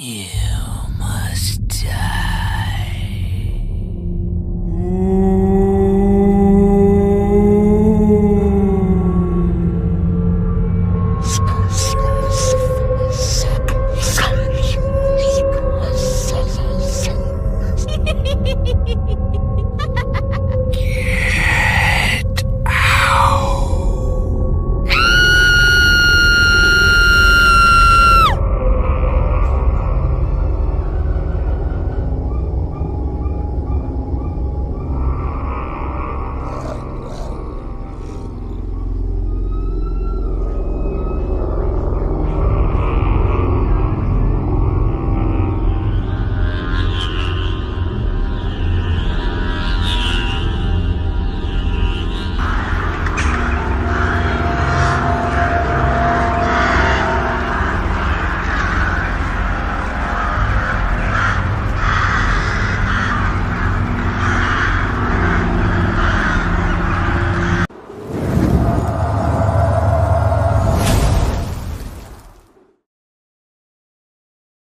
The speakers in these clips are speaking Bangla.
You must die. Get out.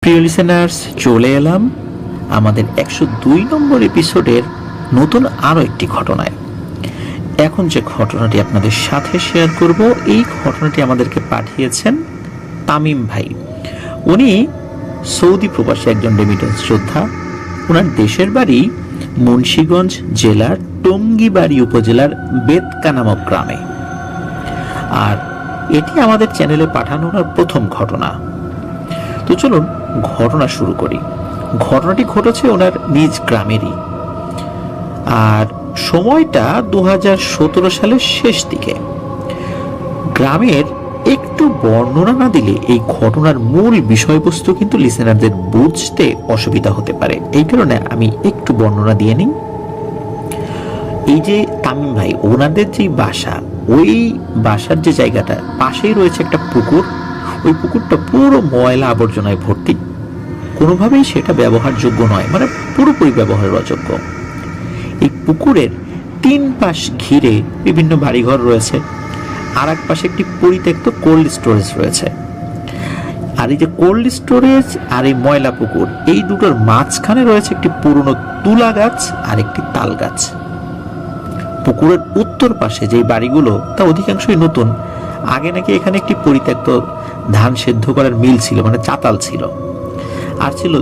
প্রিয় লিসেনার্স, চলে এলাম আমাদের 102 নম্বর এপিসোডের নতুন আরও একটি ঘটনায়। এখন যে ঘটনাটি আপনাদের সাথে শেয়ার করব, এই ঘটনাটি আমাদেরকে পাঠিয়েছেন তামিম ভাই। উনি সৌদি প্রবাসী একজন রেমিটেন্স যোদ্ধা। ওনার দেশের বাড়ি মুন্সিগঞ্জ জেলার টঙ্গিবাড়ি উপজেলার বেতকা নামক গ্রামে। আর এটি আমাদের চ্যানেলে পাঠানো ওনার প্রথম ঘটনা। তো চলুন ঘটনা শুরু করি। ঘটনাটি ঘটেছে ওনার নিজ গ্রামেরই, আর সময়টা 2017 সালের শেষ দিকে। গ্রামের একটু বর্ণনা না দিলে এই ঘটনার মূল বিষয়বস্তু কিন্তু লিসেনারদের বুঝতে অসুবিধা হতে পারে, এই কারণে আমি একটু বর্ণনা দিয়ে নিই। এই যে তামিম ভাই, ওনাদের যে বাসা, ওই বাসার যে জায়গাটা পাশেই রয়েছে একটা পুকুর। ওই পুকুরটা পুরো ময়লা আবর্জনায় ভর্তি, কোনোভাবেই সেটা ব্যবহারযোগ্য নয়, মানে পুরোপুরি ব্যবহারের অযোগ্য। এই পুকুরের 3 পাশ ঘিরে বিভিন্ন বাড়িঘর রয়েছে, আর এক পাশে একটি পরিত্যক্ত কোল্ড স্টোরেজ রয়েছে। আর এই যে কোল্ড স্টোরেজ আর এই ময়লা পুকুর, এই দুটোর মাঝখানে রয়েছে একটি পুরনো তুলা গাছ আর একটি তাল গাছ। পুকুরের উত্তর পাশে যে বাড়িগুলো, তা অধিকাংশই নতুন। আগে নাকি এখানে একটি পরিত্যক্ত ধান সেদ্ধ করার মিল ছিল, মানে চাতাল ছিল, আর ছিল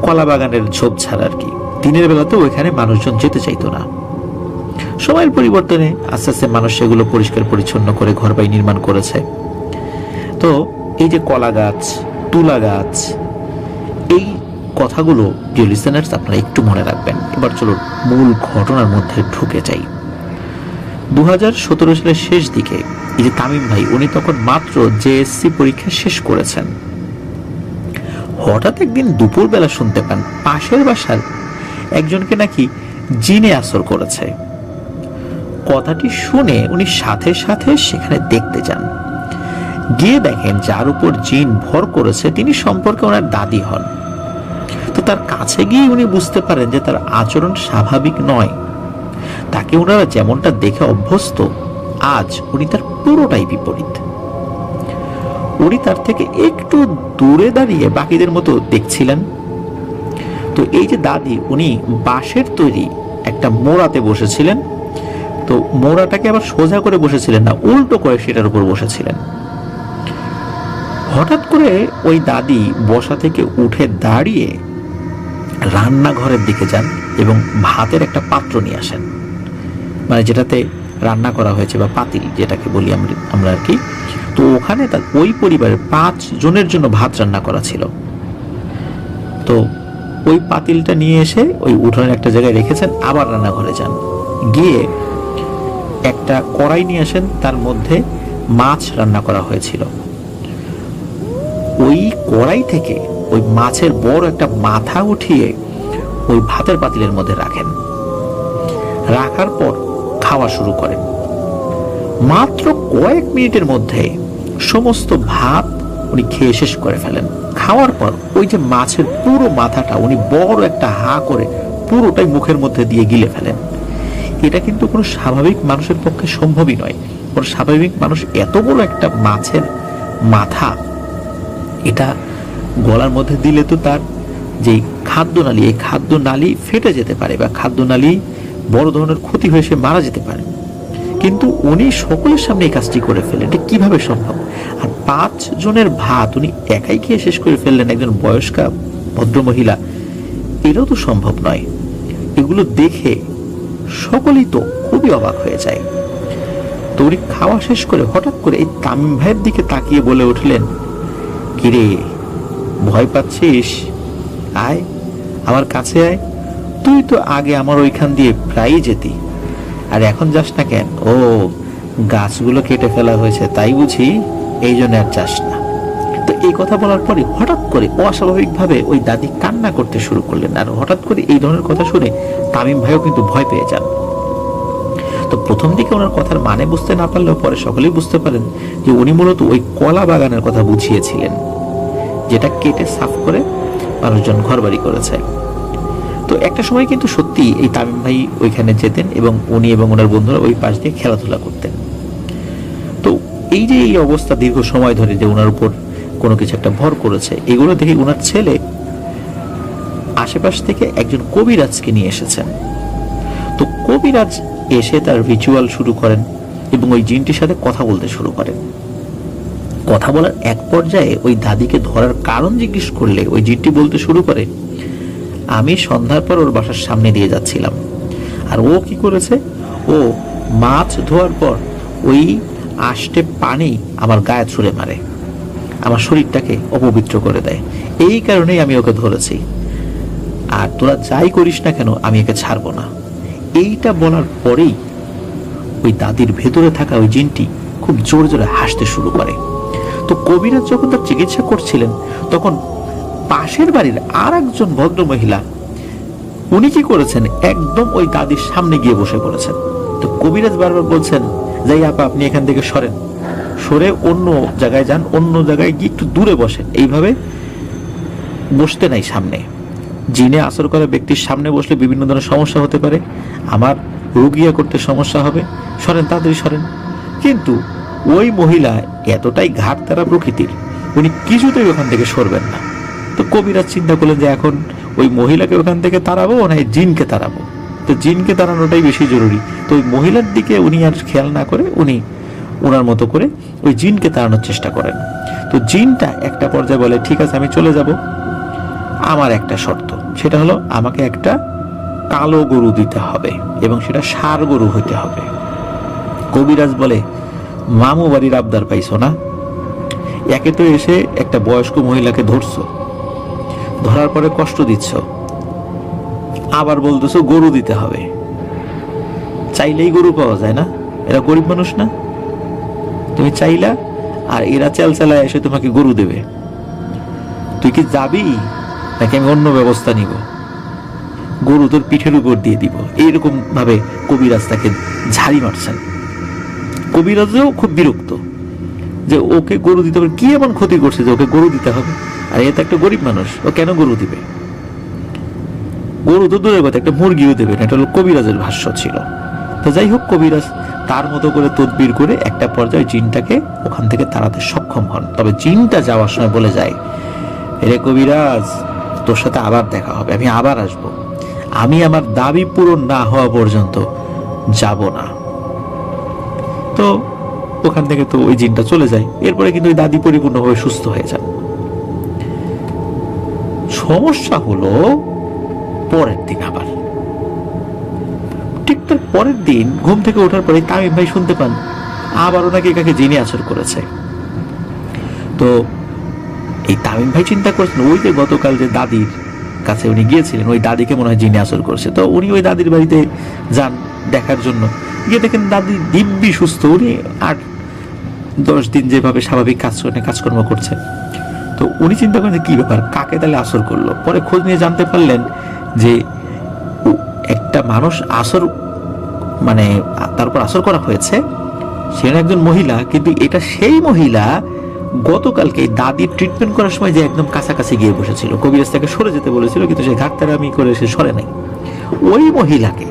কলা বাগানের ঝোপঝাড় আর কি। দিনের বেলাতেও ওইখানে মানুষজন যেতে চাইতো না। সময়ের পরিবর্তনে আস্তে আস্তে মানুষ সেগুলো পরিষ্কার পরিচ্ছন্ন করে ঘরবাড়ি নির্মাণ করেছে। তো এই যে কলা গাছ, তুলা গাছ, এই কথাগুলো প্রিয় লিসেনার্স আপনারা একটু মনে রাখবেন। এবার চলুন মূল ঘটনার মধ্যে ঢুকে যাই। 2017 সালের শেষ দিকে এই যে তামিম ভাই, উনি তখন মাত্র জেএসসি পরীক্ষা শেষ করেছেন। হঠাৎ একদিন দুপুরবেলা শুনতে পান পাশের বাসার একজনকে নাকি জিনে আসর করেছে। কথাটি শুনে উনি সাথে সাথে সেখানে দেখতে যান। গিয়ে দেখেন যার উপর জিন ভর করেছে তিনি সম্পর্কে ওনার দাদি হন। তো তার কাছে গিয়ে উনি বুঝতে পারেন যে তার আচরণ স্বাভাবিক নয়। তাকে ওনারা যেমনটা দেখে অভ্যস্ত, আজ উনি তার পুরোটাই বিপরীত। উনি তার থেকে একটু দূরে দাঁড়িয়ে বাকিদের মতো দেখছিলেন। তো এই যে দাদি, উনি বাঁশের তৈরি একটা মোড়াতে বসেছিলেন। তো মোড়াটাকে আবার সোজা করে বসেছিলেন না, উল্টো করে সেটার উপর বসেছিলেন। হঠাৎ করে ওই দাদি বসা থেকে উঠে দাঁড়িয়ে রান্নাঘরের দিকে যান এবং ভাতের একটা পাত্র নিয়ে আসেন, মানে যেটাতে রান্না করা হয়েছে, বা পাতিল যেটাকে বলি আমরা আর কি। তো ওখানে তার ওই পরিবারের 5 জনের জন্য ভাত রান্না করা ছিল। তো ওই পাতিলটা নিয়ে এসে ওই উঠোনের একটা জায়গায় রেখেছেন। আবার রান্নাঘরে যান, গিয়ে একটা কড়াই নিয়ে আসেন, তার মধ্যে মাছ রান্না করা হয়েছিল। ওই কড়াই থেকে ওই মাছের বড় একটা মাথা উঠিয়ে ওই ভাতের পাতিলের মধ্যে রাখেন। রাখার পর খাওয়া শুরু করেন। মাত্র কয়েক মিনিটের মধ্যে সমস্ত ভাত উনি খেয়ে শেষ করে ফেলেন। খাওয়ার পর ওই যে মাছের পুরো মাথাটা উনি বড় একটা হা করে পুরোটাই মুখের মধ্যে দিয়ে গিলে ফেলেন। এটা কিন্তু কোনো স্বাভাবিক মানুষের পক্ষে সম্ভবই নয়। কোনো স্বাভাবিক মানুষ এত বড় একটা মাছের মাথা এটা গলার মধ্যে দিলে তো তার যেই খাদ্যনালী, এই খাদ্যনালী ফেটে যেতে পারে বা খাদ্যনালী বড় ধরনের ক্ষতি হয়ে সে মারা যেতে পারে। কিন্তু উনি সকলের সামনে এই কাজটি করে ফেললেন, এটা কিভাবে সম্ভব? আর 5 জনের ভাত উনি একাই খেয়ে শেষ করে ফেললেন, একজন বয়স্কা ভদ্রমহিলা। এটাও তো সম্ভব নয়। এগুলো দেখে সকলেই তো খুবই অবাক হয়ে যায়। তো উনি খাওয়া শেষ করে হঠাৎ করে এই তামিম ভাইয়ের দিকে তাকিয়ে বলে উঠলেন, কিরে, ভয় পাচ্ছিস? আয়, আমার কাছে আয়। তুই তো আগে আমার ওইখান দিয়ে প্রায়ই যেতি, আর এখন যাস না কেন? ও, গাছগুলো কেটে ফেলা হয়েছে তাই বুঝি, এই জন্য আর যাস না। তো এই কথা বলার পরে হঠাৎ করে অস্বাভাবিকভাবে ওই দাদি কান্না করতে শুরু করলেন। আর হঠাৎ করে এই ধরনের কথা শুনে তামিম ভাইও কিন্তু ভয় পেয়ে যান। তো প্রথম দিকে ওনার কথার মানে বুঝতে না পারলেও পরে সকলেই বুঝতে পারেন যে উনি মূলত ওই কলা বাগানের কথা বুঝিয়েছিলেন, যেটা কেটে সাফ করে মানুষজন ঘরবাড়ি করেছে। তো একটা সময় কিন্তু সত্যি এই তামিম ভাই ওইখানে যেতেন এবং উনি এবং ওনার বন্ধুরা ওই পাশ দিয়ে খেলাধুলা করতেন। তো এই যে এই অবস্থা দীর্ঘ সময় ধরে যে ওনার উপর কোনো কিছু একটা ভর করেছে, এগুলো দেখে ওনার ছেলে আশেপাশ থেকে একজন কবিরাজকে নিয়ে এসেছেন। তো কবিরাজ এসে তার রিচুয়াল শুরু করেন এবং ওই জিনটির সাথে কথা বলতে শুরু করেন। কথা বলার এক পর্যায়ে ওই দাদিকে ধরার কারণ জিজ্ঞেস করলে ওই জিনটি বলতে শুরু করে, আমি সন্ধ্যার পর ওর বাসার সামনে দিয়ে যাচ্ছিলাম, আর ও কি করেছে, ও মাছ ধোয়ার পর ওই আষ্টে পানি আমার গায়ে ছুঁড়ে মারে, আমার শরীরটাকে অপবিত্র করে দেয়। এই কারণেই আমি ওকে ধরেছি, আর তোরা যাই করিস না কেন আমি একে ছাড়বো না। এইটা বলার পরেই ওই দাদির ভেতরে থাকা ওই জিনটি খুব জোরে জোরে হাসতে শুরু করে। তো কবিরাজ যখন তার চিকিৎসা করছিলেন তখন পাশের বাড়ির আর একজন ভদ্র মহিলা উনি কি করেছেন, একদম ওই দাদির সামনে গিয়ে বসে পড়েছেন। তো কবিরাজ বারবার বলছেন, যাই আপা, আপনি এখান থেকে সরেন, সরে অন্য জায়গায় যান, অন্য জায়গায় গিয়ে একটু দূরে বসেন, এইভাবে বসতে নাই সামনে। জিনে আসর করা ব্যক্তির সামনে বসলে বিভিন্ন ধরনের সমস্যা হতে পারে, আমার রুগিয়া করতে সমস্যা হবে, সরেন, তাড়াতাড়ি সরেন। কিন্তু ওই মহিলা এতটাই ঘাট তারা প্রকৃতির, উনি কিছুতেই ওখান থেকে সরবেন না। তো কবিরাজ চিন্তা করলেন যে এখন ওই মহিলাকে ওখান থেকে তাড়াবো না এই জিনকে তাড়াবো। তো জিনকে তাড়ানোটাই বেশি জরুরি। তো ওই মহিলার দিকে উনি আর খেয়াল না করে উনি ওনার মতো করে ওই জিনকে তাড়ানোর চেষ্টা করেন। তো জিনটা একটা পর্যায়ে বলে, ঠিক আছে আমি চলে যাব, আমার একটা শর্ত, সেটা হলো আমাকে একটা কালো গরু দিতে হবে এবং সেটা ষাঁড় গরু হইতে হবে। কবিরাজ বলে, মামু বাড়ির আবদার পাইছো না? একে তো এসে একটা বয়স্ক মহিলাকে ধরছো, ধরার পরে কষ্ট দিচ্ছ, আবার বলতেছো গরু দিতে হবে। চাইলেই গরু পাওয়া যায় না? এরা গরিব মানুষ না? তুমি চাইলা আর এরা চালচালা এসে তোমাকে গরু দেবে। তুই কি যাবি নাকি আমি অন্য ব্যবস্থা নিব? গরু তোর পিঠের উপর দিয়ে দিব। এইরকম ভাবে কবিরাজ তাকে ঝাড়ি মারছেন। কবিরাজও খুব বিরক্ত যে ওকে গরু দিতে হবে, কি এমন ক্ষতি করছে যে ওকে গরু দিতে হবে? আর এ তো একটা গরিব মানুষ, ও কেন গরু দিবে? গরু তো দূরের কথা, একটা মুরগিও দেবে না। এটা হলো কবিরাজের ভাষ্য ছিল। তো যাই হোক, কবিরাজ তার মতো করে তদবির করে একটা পর্যায়ে জিনটাকে ওখান থেকে তাড়াতে সক্ষম হন। তবে জিনটা যাওয়ার সময় বলে যায়, রে কবিরাজ, তোর সাথে আবার দেখা হবে, আমি আবার আসব, আমি আমার দাবি পূরণ না হওয়া পর্যন্ত যাব না। তো ওখান থেকে তো ওই জিনটা চলে যায়। এরপরে কিন্তু ওই দাদি পরিপূর্ণভাবে সুস্থ হয়ে যান। সমস্যা হলো পরের দিন, আবার ঠিক তার পরের দিন ঘুম থেকে ওঠার পরে তামিম ভাই শুনতে পান আবার ওনাকে কাকে জিনে আসর করেছে। তো এই তামিম ভাই চিন্তা করছেন, ওই যে গতকাল যে দাদির কাছে উনি গিয়েছিলেন, ওই দাদিকে মনে হয় জিনে আসর করছে। তো উনি ওই দাদির বাড়িতে যান দেখার জন্য, গিয়ে দেখেন দাদি দিব্যি সুস্থ, উনি 8-10 দিন যেভাবে স্বাভাবিক কাজকর্ম করছে। তো উনি চিন্তা করেন কি ব্যাপার, কাকে তাহলে আসর করলো। পরে খোঁজ নিয়ে জানতে পারলেন যে একটা মানুষ আসর, মানে তার উপর আসর করা হয়েছে, সে একজন মহিলা, কিন্তু এটা সেই মহিলা গতকালকে দাদির ট্রিটমেন্ট করার সময় যে একদম কাছাকাছি গিয়ে বসেছিল। কবিরাজ তাকে সরে যেতে বলেছিল, কিন্তু সে ঘাটতারামি করে সে সরে নাই। ওই মহিলাকে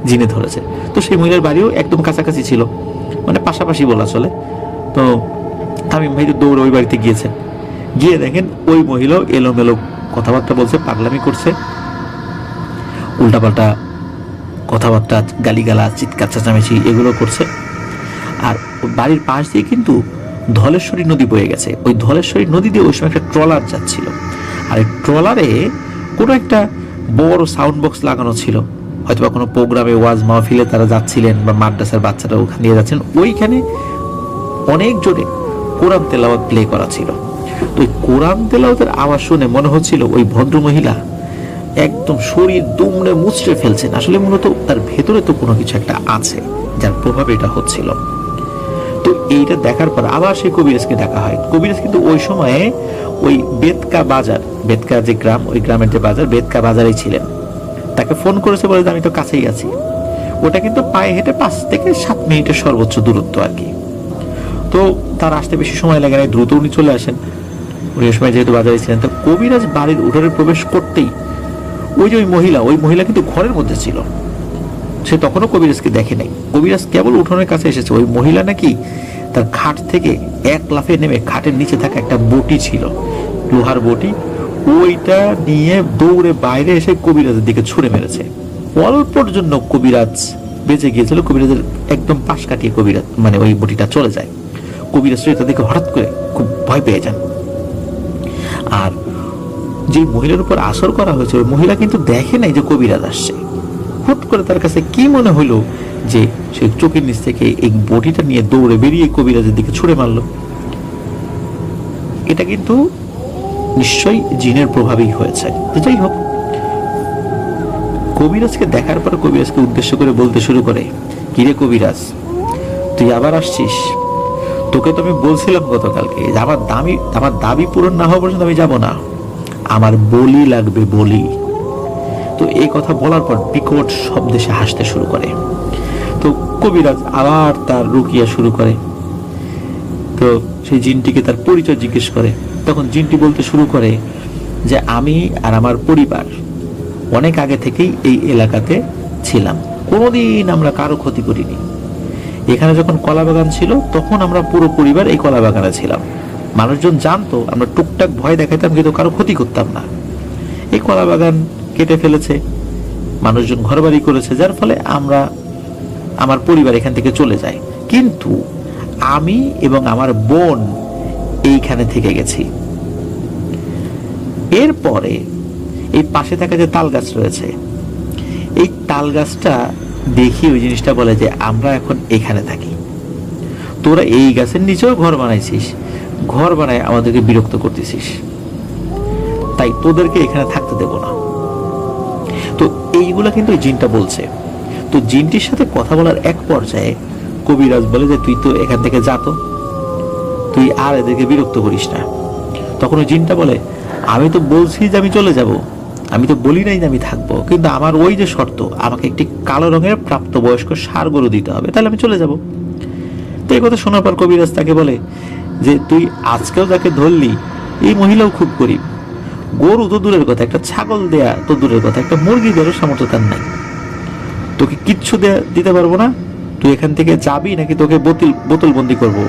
জিনে ধরেছে। তো সেই মহিলার বাড়িও একদম কাছাকাছি ছিল, মানে পাশাপাশি বলা চলে। তো তামিম ভাই তো দৌড়ে ওই বাড়িতে গিয়েছেন, গিয়ে দেখেন ওই মহিলাও এলোমেলো কথাবার্তা বলছে, পাগলামি করছে, উল্টাপাল্টা কথাবার্তা, গালিগালাজ, চিৎকার চেঁচামেচি এগুলো করছে। আর বাড়ির পাশ দিয়ে কিন্তু ধলেশ্বরী নদী বয়ে গেছে। ওই ধলেশ্বরী নদী দিয়ে ওই সময় একটা ট্রলার যাচ্ছিল, আর এই ট্রলারে কোনো একটা বড় সাউন্ড বক্স লাগানো ছিল, হয়তোবা কোনো প্রোগ্রামে, ওয়াজ মাহফিলে তারা যাচ্ছিলেন, বা মাদ্রাসার বাচ্চারা ওখানে দিয়ে যাচ্ছেন। ওইখানে অনেক জোরে কোরআন তেলাওয়াত প্লে করা ছিল। তো ওই কোরআন তেলাওয়াতের আওয়াজ শুনে মনে হচ্ছিল ওই ভদ্র মহিলা একদম শরীর দুমড়ে মুচড়ে ফেলছেন। আসলে মূলত তার ভেতরে তো কোনো কিছু একটা আছে, যার প্রভাবে এটা হচ্ছিল। তো এইটা দেখার পর আবার সেই কবিরাজকে ডাকা হয়। কবিরাজ কিন্তু ওই সময়ে ওই বেদকা বাজার, বেদকা যে গ্রাম, ওই গ্রামের যে বাজার, বেদকা বাজারেই ছিলেন। তাকে ফোন করেছে, বলে যে আমি তো কাছেই আছি। ওটা কিন্তু পায়ে হেঁটে 5 থেকে 7 মিনিটের সর্বোচ্চ দূরত্ব আর কি। তো তার আসতে বেশি সময় লাগে না, দ্রুত উনি চলে আসেন। উনি ওই সময় যেহেতু বাজারে ছিলেন, তো কবিরাজ বাড়ির উঠোনে প্রবেশ করতেই ওই যে ওই মহিলা কিন্তু ঘরের মধ্যে ছিল। সে তখনও কবিরাজকে দেখে নাই। কবিরাজ কেবল উঠোনের কাছে এসেছে। ওই মহিলা নাকি তার খাট থেকে এক লাফে নেমে খাটের নিচে থাকা একটা বটি ছিল, লোহার বটি, ওইটা নিয়ে দৌড়ে বাইরে এসে কবিরাজের দিকে ছুড়ে মেরেছে। অল্পর জন্য কবিরাজ বেঁচে গিয়েছিল। কবিরাজের একদম পাশ কাটিয়ে কবিরাজ মানে ওই বটিটা চলে যায়। কবিরাজ তাদেরকে হঠাৎ করে খুব ভয় পেয়ে যান। আর যে মহিলার উপর আসর করা হয়েছে, ওই মহিলা কিন্তু দেখে নাই যে কবিরাজ আসছে। হুট করে তার কাছে কি মনে হলো যে সে চোখের নিচ থেকে এই বটিটা নিয়ে দৌড়ে বেরিয়ে কবিরাজের দিকে ছুড়ে মারল। এটা কিন্তু নিশ্চয়ই জিনের প্রভাবেই হয়েছে। যাই হোক, কবিরাজকে দেখার পর কবিরাজকে উদ্দেশ্য করে বলতে শুরু করে, কিরে কবিরাজ, তুই আবার আসছিস? তোকে তো আমি বলছিলাম গতকালকে যে আমার দাবি পূরণ না হওয়া পর্যন্ত আমি যাব না, আমার বলি লাগবে, বলি। তো এই কথা বলার পর বিকট শব্দে সে হাসতে শুরু করে। তো কবিরাজ আবার তার রুকিয়া শুরু করে। তো সেই জিনটিকে তার পরিচয় জিজ্ঞেস করে। তখন জিনটি বলতে শুরু করে যে আমি আর আমার পরিবার অনেক আগে থেকেই এই এলাকাতে ছিলাম, কোনোদিন আমরা কারো ক্ষতি করিনি। এখানে যখন কলা বাগান ছিল তখন আমরা পুরো পরিবার এই কলা বাগানে ছিলাম। মানুষজন জানতো, আমরা টুকটাক ভয় দেখাতাম কিন্তু কারো ক্ষতি করতাম না। এই কলা বাগান কেটে ফেলেছে, মানুষজন ঘরবাড়ি করেছে, যার ফলে আমার পরিবার এখান থেকে চলে যায়। কিন্তু আমি এবং আমার বোন এইখানে থেকে গেছি। এরপরে এই পাশে থাকা যে তাল গাছ রয়েছে, এই তাল গাছটা দেখি ওই জিনিসটা বলে যে আমরা এখন এখানে থাকি, তোরা এই গাছের নিচেও ঘর বানাইছিস, ঘর বানায় আমাদেরকে বিরক্ত করতেছিস, তাই তোদেরকে এখানে থাকতে দেব না। তো এইগুলা কিন্তু ওই জিনটা বলছে। তো জিনটির সাথে কথা বলার এক পর্যায়ে কবিরাজ বলে যে তুই তো এখান থেকে যা, তো তুই আর এদেরকে বিরক্ত করিস না। তখন ওই জিনটা বলে, আমি তো বলছি যে আমি চলে যাব, আমি তো বলি নাই যে আমি থাকবো, কিন্তু আমার ওই যে শর্ত, আমাকে একটি কালো রঙের প্রাপ্তবয়স্ক ষাঁড় গরু দিতে হবে, তাহলে আমি চলে যাব। তো এই কথা শোনার পর কবিরাজ তাকে বলে যে তুই আজকেও যাকে ধরলি, এই মহিলাও খুব গরিব, গরু তো দূরের কথা, একটা ছাগল দেয়া তো দূরের কথা, একটা মুরগি দেওয়ারও সামর্থ্য তার নাই, তোকে কিচ্ছু দিতে পারবো না। তুই এখান থেকে যাবি নাকি তোকে বোতল বন্দি করবো।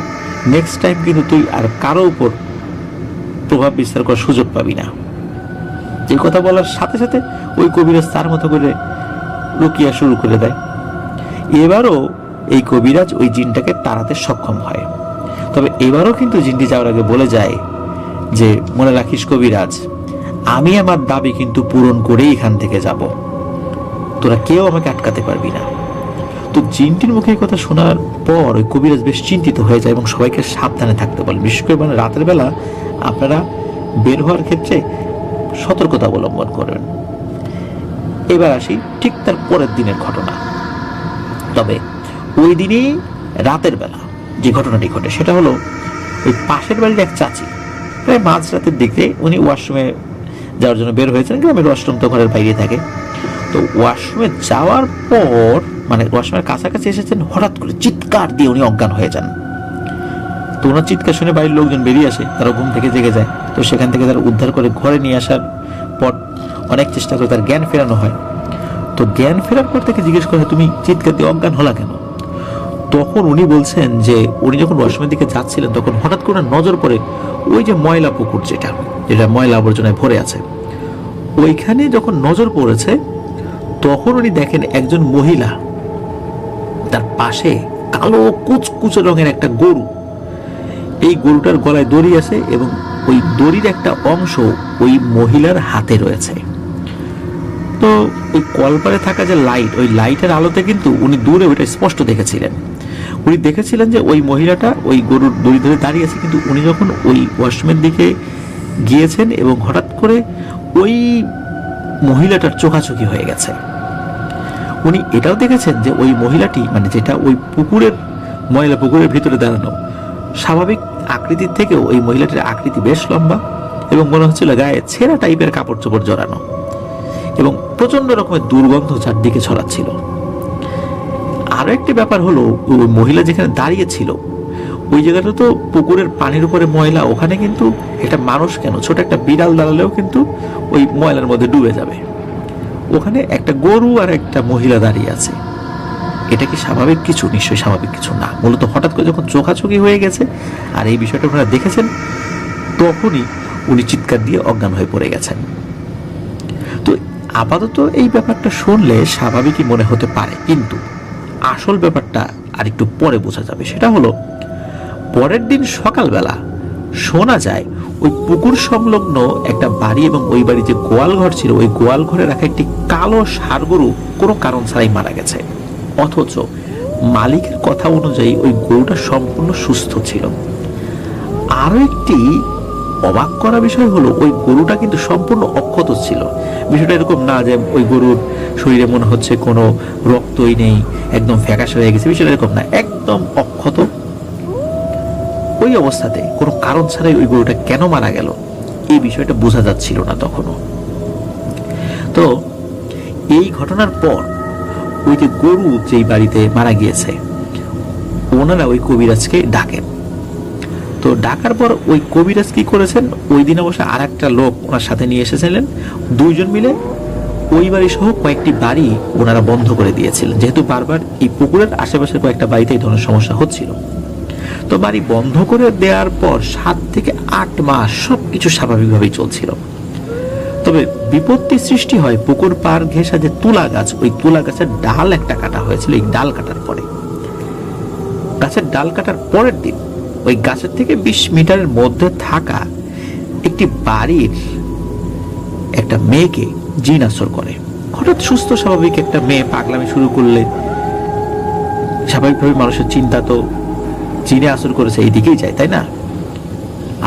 নেক্সট টাইম কিন্তু তুই আর কারো উপর প্রভাব বিস্তার করার সুযোগ পাবি না। এই কথা বলার সাথে সাথে ওই কবিরাজ তার মতো করে রুকিয়া শুরু করে দেয়। এবারও এই কবিরাজ ওই জিনটাকে তাড়াতে সক্ষম হয়। তবে এবারও কিন্তু জিনটি যাওয়ার আগে বলে যায় যে মনে রাখিস কবিরাজ, আমি আমার দাবি কিন্তু পূরণ করেই এখান থেকে যাব, তোরা কেউ আমাকে আটকাতে পারবি না। তো জিনটির মুখে কথা শোনার পর ওই কবিরাজ বেশ চিন্তিত হয়ে যায় এবং সবাইকে সাবধানে থাকতে বলে। বিশেষ করে মানে রাতের বেলা আপনারা বের হওয়ার ক্ষেত্রে সতর্কতা অবলম্বন করবেন। এবার আসি ঠিক তার পরের দিনের ঘটনা। তবে ওই দিনই রাতের বেলা যে ঘটনাটি ঘটে সেটা হলো ওই পাশের বাড়ির এক চাচি প্রায় মাঝরাতের দিকে উনি ওয়াশরুমে যাওয়ার জন্য বের হয়েছেন। গ্রামের ওয়াশরুম তো ঘরের বাইরে থাকে। তো ওয়াশরুমে যাওয়ার পর মানে ওয়াশরুমের কাছাকাছি এসেছেন, হঠাৎ করে চিৎকার দিয়ে উনি অজ্ঞান হয়ে যান। তো ওনার চিৎকার শুনে বাড়ির লোকজন বেরিয়ে আসে, তারা ঘুম থেকে জেগে যায়। তো সেখান থেকে তারা উদ্ধার করে ঘরে নিয়ে আসার পর অনেক চেষ্টা করে তার জ্ঞান ফেরানো হয়। তো জ্ঞান ফেরার পর থেকে জিজ্ঞেস করে, তুমি চিৎকার দিয়ে অজ্ঞান হলা কেন? তখন উনি বলছেন যে উনি যখন ওয়াশরুমের দিকে যাচ্ছিলেন তখন হঠাৎ করে নজর পড়ে ওই যে ময়লা পুকুর যেটা ময়লা আবর্জনায় ভরে আছে, ওইখানে যখন নজর পড়েছে তখন উনি দেখেন একজন মহিলা, তার পাশে কালো কুচকুচে রঙের একটা গরু, এই গরুটার গলায় দড়ি আছে এবং ওই দড়ির একটা অংশ ওই মহিলার হাতে রয়েছে। তো ওই কলপারে থাকা যে লাইট, ওই লাইটের আলোতে কিন্তু উনি দূরে ওইটা স্পষ্ট দেখেছিলেন। উনি দেখেছিলেন যে ওই মহিলাটা ওই গরুর দড়ি ধরে দাঁড়িয়ে আছে, কিন্তু উনি যখন ওই ওয়াশরুমের দিকে গিয়েছেন এবং হঠাৎ করে ওই মহিলাটার চোখাচোখি হয়ে গেছে। উনি এটাও দেখেছেন যে ওই মহিলাটি, মানে যেটা ওই পুকুরের ময়লা পুকুরের ভিতরে দাঁড়ানো, স্বাভাবিক আকৃতির থেকেও ওই মহিলাটির আকৃতি বেশ লম্বা এবং মনে হচ্ছিল গায়ে ছেঁড়া টাইপের কাপড় চোপড় জড়ানো এবং প্রচন্ড রকমের দুর্গন্ধ চারদিকে ছড়াচ্ছিল। আরো একটি ব্যাপার হলো, ওই মহিলা যেখানে দাঁড়িয়ে ছিল ওই জায়গাটা তো পুকুরের পানির উপরে ময়লা, ওখানে কিন্তু একটা মানুষ কেন, ছোট একটা বিড়াল দাঁড়ালেও কিন্তু ওই ময়লার মধ্যে ডুবে যাবে। ওখানে একটা গরু আর একটা মহিলা দাঁড়িয়ে আছে। এটা কি স্বাভাবিক কিছু? নিশ্চয়ই স্বাভাবিক কিছু না। মূলত হঠাৎ করে যখন চোখাচোখি হয়ে গেছে আর এই বিষয়টা ওনারা দেখেছেন, তখনই উনি চিৎকার দিয়ে অজ্ঞান হয়ে পড়ে গেছেন। তো আপাতত এই ব্যাপারটা শুনলে স্বাভাবিকই মনে হতে পারে, কিন্তু আসল ব্যাপারটা আর একটু পরে বোঝা যাবে। সেটা হলো, পরের দিন সকালবেলা শোনা যায় ওই পুকুর সংলগ্ন একটা বাড়ি এবং ওই বাড়ি যে গোয়াল ঘর ছিল, ওই গোয়াল ঘরে রাখা একটি কালো ষাঁড় গরু কোনো কারণ ছাড়াই মারা গেছে। অথচ মালিকের কথা অনুযায়ী ওই গরুটা সম্পূর্ণ সুস্থ ছিল। আরো একটি অবাক করা বিষয় হলো, ওই গরুটা কিন্তু সম্পূর্ণ অক্ষত ছিল। বিষয়টা এরকম না যে ওই গরুর শরীরে মনে হচ্ছে কোনো রক্তই নেই, একদম ফ্যাকাশে হয়ে গেছে, বিষয়টা এরকম না, একদম অক্ষত। ওই অবস্থাতে কোনো কারণ ছাড়াই ওই গরুটা কেন মারা গেল, এই বিষয়টা বোঝা যাচ্ছিল না তখনও। তো এই ঘটনার পর ওই যে গরু যেই বাড়িতে মারা গিয়েছে, ওনারা ওই কবিরাজকে ডাকেন। তো ডাকার পর ওই কবিরাজ কি করেছেন, ওই দিন অবশ্য আর একটা লোক ওনার সাথে নিয়ে এসেছিলেন। দুইজন মিলে ওই বাড়ি সহ কয়েকটি বাড়ি ওনারা বন্ধ করে দিয়েছিলেন, যেহেতু বারবার এই পুকুরের আশেপাশের কয়েকটা বাড়িতে এই ধরনের সমস্যা হচ্ছিল। তো বাড়ি বন্ধ করে দেওয়ার পর 7 থেকে 8 মাস সবকিছু স্বাভাবিকভাবেই চলছিল। তবে বিপত্তি সৃষ্টি হয় পুকুর পার ঘেঁষা যে তুলা গাছ, ওই তুলা গাছের ডাল একটা কাটা হয়েছিল। এই ডাল কাটার পরে, গাছের ডাল কাটার পরের দিন ওই গাছের থেকে 20 মিটারের মধ্যে থাকা একটি বাড়ির একটা মেয়েকে জিন আসর করে। হঠাৎ সুস্থ স্বাভাবিক একটা মেয়ে পাগলামি শুরু করলে স্বাভাবিকভাবে মানুষের চিন্তা তো জিনে আসর করেছে এই দিকেই যায়, তাই না?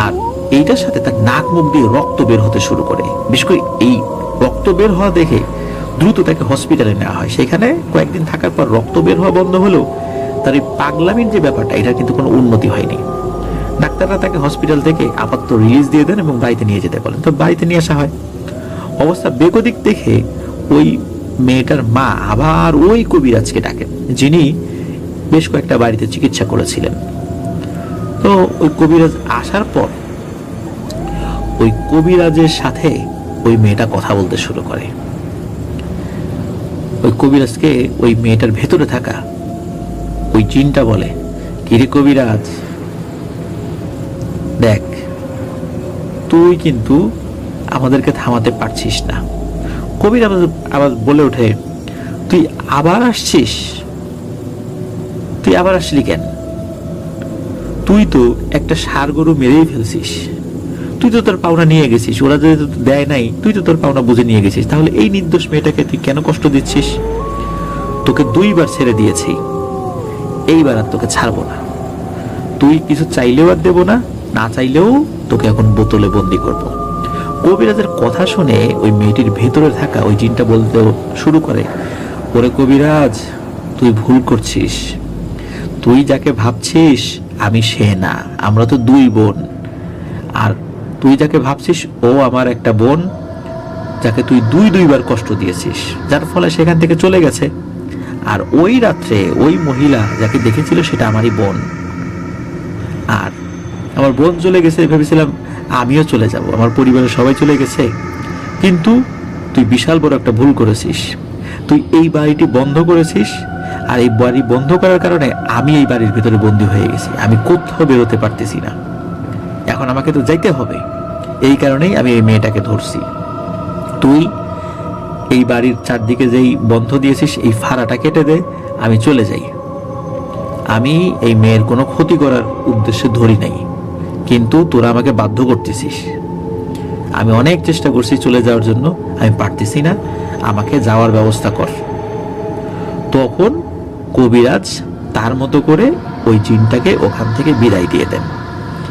আর এইটার সাথে তার নাক মুখ দিয়ে রক্ত বের হতে শুরু করে। বিশেষ করে এই রক্ত বের হওয়া দেখে দ্রুত তাকে হসপিটালে নেওয়া হয়। সেখানে কয়েকদিন থাকার পর রক্ত বের হওয়া বন্ধ হলেও তার এই পাগলামির যে ব্যাপারটা, এটা কিন্তু কোনো উন্নতি হয়নি। ডাক্তাররা তাকে হসপিটাল থেকে আপাতত রিলিজ দিয়ে দেন এবং বাড়িতে নিয়ে যেতে বলেন। তো বাড়িতে নিয়ে আসা হয়। অবস্থা বেগতিক দেখে ওই মেয়েটার মা আবার ওই কবিরাজকে ডাকেন, যিনি বেশ কয়েকটা বাড়িতে চিকিৎসা করেছিলেন। তো ওই কবিরাজ আসার পর ওই কবিরাজের সাথে ওই মেয়েটা কথা বলতে শুরু করে। ওই কবিরাজকে ওই মেয়েটার ভেতরে থাকা ওই জিনটা বলে, কিরে কবিরাজ, দেখ তুই কিন্তু আমাদেরকে থামাতে পারছিস না। কবিরাজ আবার বলে ওঠে, তুই আবার আসছিস? তুই আবার আসলি কেন? তুই তো একটা ষাঁড় গরু মেরেই ফেলছিস, তুই তো তোর পাওনা নিয়ে গেছিস, ওরা যদি দেয় নাই তুই তো তোর পাওনা বুঝে নিয়ে গেছিস, তাহলে এই নির্দোষ মেয়েটাকে তুই কেন কষ্ট দিচ্ছিস? তোকে 2 বার ছেড়ে দিয়েছি, এইবার আর তোকে ছাড়বো না। তুই কিছু চাইলেও আর দেবো না, না চাইলেও তোকে এখন বোতলে বন্দি করবো। কবিরাজের কথা শুনে ওই মেয়েটির ভেতরে থাকা ওই জিনটা বলতে শুরু করে, ওরে কবিরাজ, তুই ভুল করছিস। তুই যাকে ভাবছিস আমি সে না, আমরা তো 2 বোন। আর তুই যাকে ভাবছিস ও আমার একটা বোন, যাকে তুই 2 বার কষ্ট দিয়েছিস, যার ফলে সেখান থেকে চলে গেছে। আর ওই রাত্রে ওই মহিলা যাকে দেখেছিল সেটা আমারই বোন। আর আমার বোন চলে গেছে, ভেবেছিলাম আমিও চলে যাব, আমার পরিবারের সবাই চলে গেছে। কিন্তু তুই বিশাল বড় একটা ভুল করেছিস। তুই এই বাড়িটি বন্ধ করেছিস আর এই বাড়ি বন্ধ করার কারণে আমি এই বাড়ির ভিতরে বন্দী হয়ে গেছি, আমি কোথাও বেরোতে পারতেছি না। এখন আমাকে তো যাইতে হবে, এই কারণেই আমি এই মেয়েটাকে ধরছি। তুই এই বাড়ির চারদিকে যেই বন্ধ দিয়েছিস এই ফাড়াটা কেটে দে, আমি চলে যাই। আমি এই মেয়ের কোনো ক্ষতি করার উদ্দেশ্যে ধরি নাই, কিন্তু তোরা আমাকে বাধ্য করতেছিস। আমি অনেক চেষ্টা করছি চলে যাওয়ার জন্য, আমি পারতেছি না, আমাকে যাওয়ার ব্যবস্থা কর। তখন কবিরাজ তার মতো করে ওই জিনটাকে ওখান থেকে বিদায় দিয়ে দেন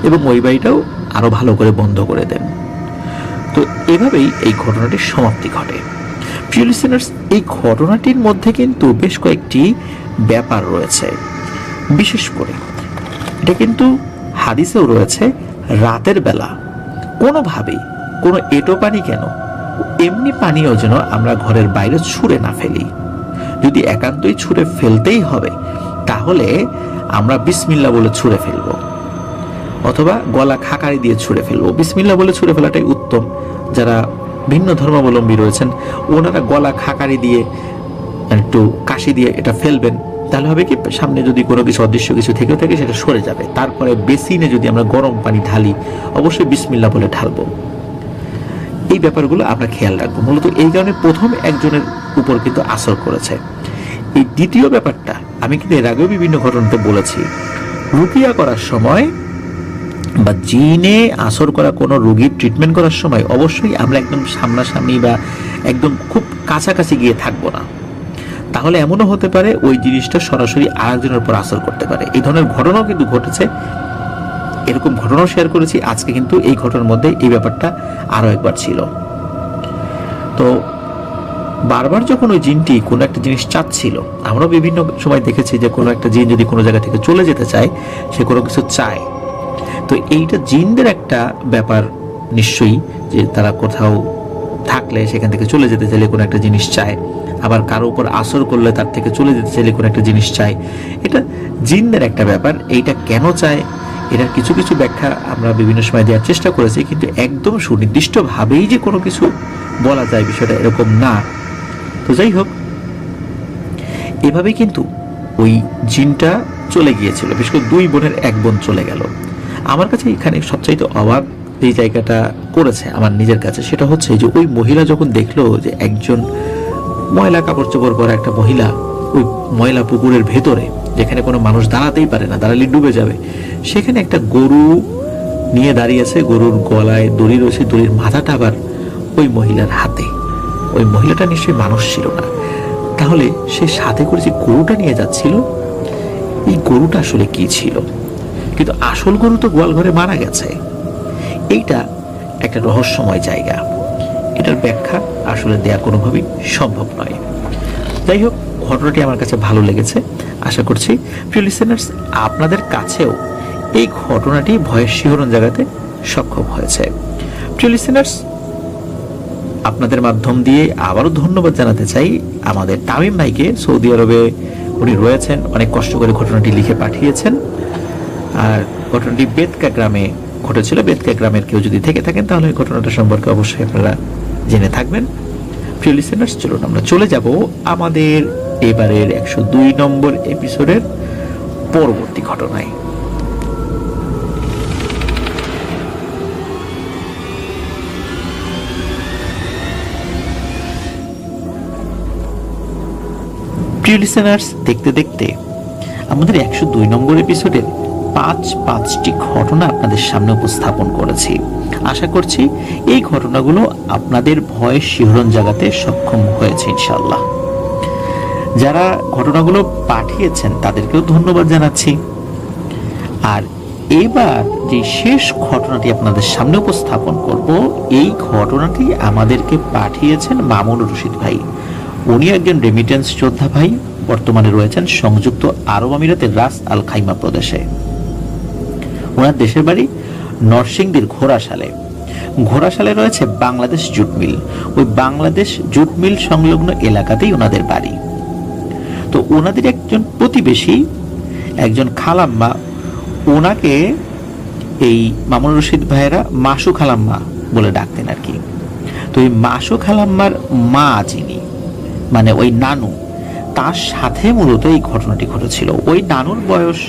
এবং ওই বাড়িটাও আরো ভালো করে বন্ধ করে দেন। তো এভাবেই এই ঘটনাটির সমাপ্তি ঘটে। প্রিয় লিসেনার্স, এই ঘটনাটির মধ্যে কিন্তু বেশ কয়েকটি ব্যাপার রয়েছে। বিশেষ করে এটা কিন্তু হাদিসেও রয়েছে, রাতের বেলা কোনোভাবেই কোনো এঁটো পানি কেন, এমনি পানিও যেন আমরা ঘরের বাইরে ছুঁড়ে না ফেলি। যদি একান্তই ছুঁড়ে ফেলতেই হবে তাহলে আমরা বিসমিল্লাহ বলে ছুঁড়ে ফেলবো, অথবা গলা খাকারি দিয়ে ছুঁড়ে ফেলবো। বিসমিল্লাহ বলে ছুঁড়ে ফেলাটাই উত্তম। যারা ভিন্ন ধর্মাবলম্বী রয়েছেন ওনারা গলা খাকারি দিয়ে একটু কাশি দিয়ে এটা ফেলবেন, তাহলে হবে কি, সামনে যদি কোনো কিছু অদৃশ্য কিছু থেকেও থাকে সেটা সরে যাবে। তারপরে বেসিনে যদি আমরা গরম পানি ঢালি অবশ্যই বিসমিল্লাহ বলে ঢালবো। এই ব্যাপারগুলো আমরা খেয়াল রাখবো। মূলত এই কারণে প্রথম একজনের উপর কিন্তু আসর করেছে। এই দ্বিতীয় ব্যাপারটা আমি কিন্তু এর আগেও বিভিন্ন ঘটনাতে বলেছি, রুকিয়া করার সময় বা জিনে আসর করা কোনো রোগীর ট্রিটমেন্ট করার সময় অবশ্যই আমরা একদম সামনাসামনি বা একদম খুব কাছাকাছি গিয়ে থাকবো না। তাহলে এমনও হতে পারে ওই জিনিসটা সরাসরি আরেকজনের উপর আসর করতে পারে। এই ধরনের ঘটনাও কিন্তু ঘটেছে, এরকম ঘটনাও শেয়ার করেছি। আজকে কিন্তু এই ঘটনার মধ্যে এই ব্যাপারটা আরো একবার ছিল। তো বারবার যখন ওই জিনটি কোনো একটা জিনিস চাচ্ছিল, আমরাও বিভিন্ন সময় দেখেছি যে কোনো একটা জিন যদি কোনো জায়গা থেকে চলে যেতে চায়, সে কোনো কিছু চায়। তো এইটা জিনদের একটা ব্যাপার নিশ্চয়ই, যে তারা কোথাও থাকলে সেখান থেকে চলে যেতে চাইলে কোনো একটা জিনিস চায়, আবার কারো উপর আসর করলে তার থেকে চলে যেতে চাইলে কোনো একটা জিনিস চায়। এটা জিনদের একটা ব্যাপার। এইটা কেন চায়, এটার কিছু কিছু ব্যাখ্যা আমরা বিভিন্ন সময় দেওয়ার চেষ্টা করেছি, কিন্তু একদম সুনির্দিষ্টভাবেই যে কোনো কিছু বলা যায় বিষয়টা এরকম না। তো যাই হোক, এভাবেই কিন্তু ওই জিনটা চলে গিয়েছিল। বিশেষ করে দুই বোনের এক বোন চলে গেল। আমার কাছে এখানে সবচাইতে অবাক এই জায়গাটা করেছে আমার নিজের কাছে, সেটা হচ্ছে যে ওই মহিলা যখন দেখলো যে একজন ময়লা কাপড় চোপড় পরা একটা মহিলা ওই ময়লা পুকুরের ভেতরে, যেখানে কোনো মানুষ দাঁড়াতেই পারে না, দাঁড়ালে ডুবে যাবে, সেখানে একটা গরু নিয়ে দাঁড়িয়েছে, গরুর গলায় দড়ি রয়েছে, দড়ির মাথাটা আবার ওই মহিলার হাতে। ওই মহিলাটা নিশ্চয়ই মানুষ ছিল না, তাহলে সে সাথে করে যে গরুটা নিয়ে যাচ্ছিল, এই গরুটা আসলে কি ছিল? কিন্তু আসল গরু তো গোয়াল ঘরে মারা গেছে। এইটা একটা রহস্যময় জায়গা, এটার ব্যাখ্যা আসলে দেয়া কোনোভাবেই সম্ভব নয়। যাই হোক, ঘটনাটি আমার কাছে ভালো লেগেছে। আশা করছি প্রিয় লিসেনার্স আপনাদের কাছেও এই ঘটনাটি ভয়ের শিহরণ জাগাতে সক্ষম হয়েছে। প্রিয় লিসেনার্স, আপনাদের মাধ্যম দিয়ে আবারও ধন্যবাদ জানাতে চাই আমাদের তামিম ভাইকে। সৌদি আরবে উনি রয়েছেন, অনেক কষ্ট করে ঘটনাটি লিখে পাঠিয়েছেন। আর ঘটনাটি বেদকা গ্রামে ঘটেছিল। বেদকা গ্রামের কেউ যদি থেকে থাকেন তাহলে এই ঘটনাটা সম্পর্কে অবশ্যই আপনারা জেনে থাকবেন। প্রিয় লিসেনার্স, চলুন আমরা চলে যাব আমাদের এবারের 102 নম্বর এপিসোডের পরবর্তী ঘটনায়। প্রিয় লিসেনার্স, দেখতে দেখতে আমাদের 102 নম্বর এপিসোডের 5টি ঘটনা আপনাদের সামনে উপস্থাপন করেছি। আশা করছি এই ঘটনাগুলো আপনাদের ভয় শিহরণ জাগাতে সক্ষম হয়েছে ইনশাআল্লাহ। যারা ঘটনাগুলো পাঠিয়েছেন তাদেরকেও ধন্যবাদ জানাচ্ছি। আর এবার যে শেষ ঘটনাটি আপনাদের সামনে উপস্থাপন করব, এই ঘটনাটি আমাদেরকে পাঠিয়েছেন মামুনুর রশিদ ভাই। উনি একজন রেমিটেন্স যোদ্ধা ভাই, বর্তমানে রয়েছেন সংযুক্ত আরব আমিরাতের রাস আল খাইমা প্রদেশে। ওনার দেশের বাড়ি নরসিংদীর ঘোড়াশালে রয়েছে বাংলাদেশ জুট মিল। ওই বাংলাদেশ জুট মিল সংলগ্ন এলাকাতেই ওনাদের বাড়ি। তো ওনাদের একজন প্রতিবেশী, একজন খালাম্মা, ওনাকে এই মামুনুর রশিদ ভাইয়েরা মাসু খালাম্মা বলে ডাকতেন আর কি। তো এই মাসু খালাম্মার মা যিনি, মানে ওই নানু, তার সাথে মূলত এই ঘটনাটি ঘটেছিল। ওই নানুর বয়স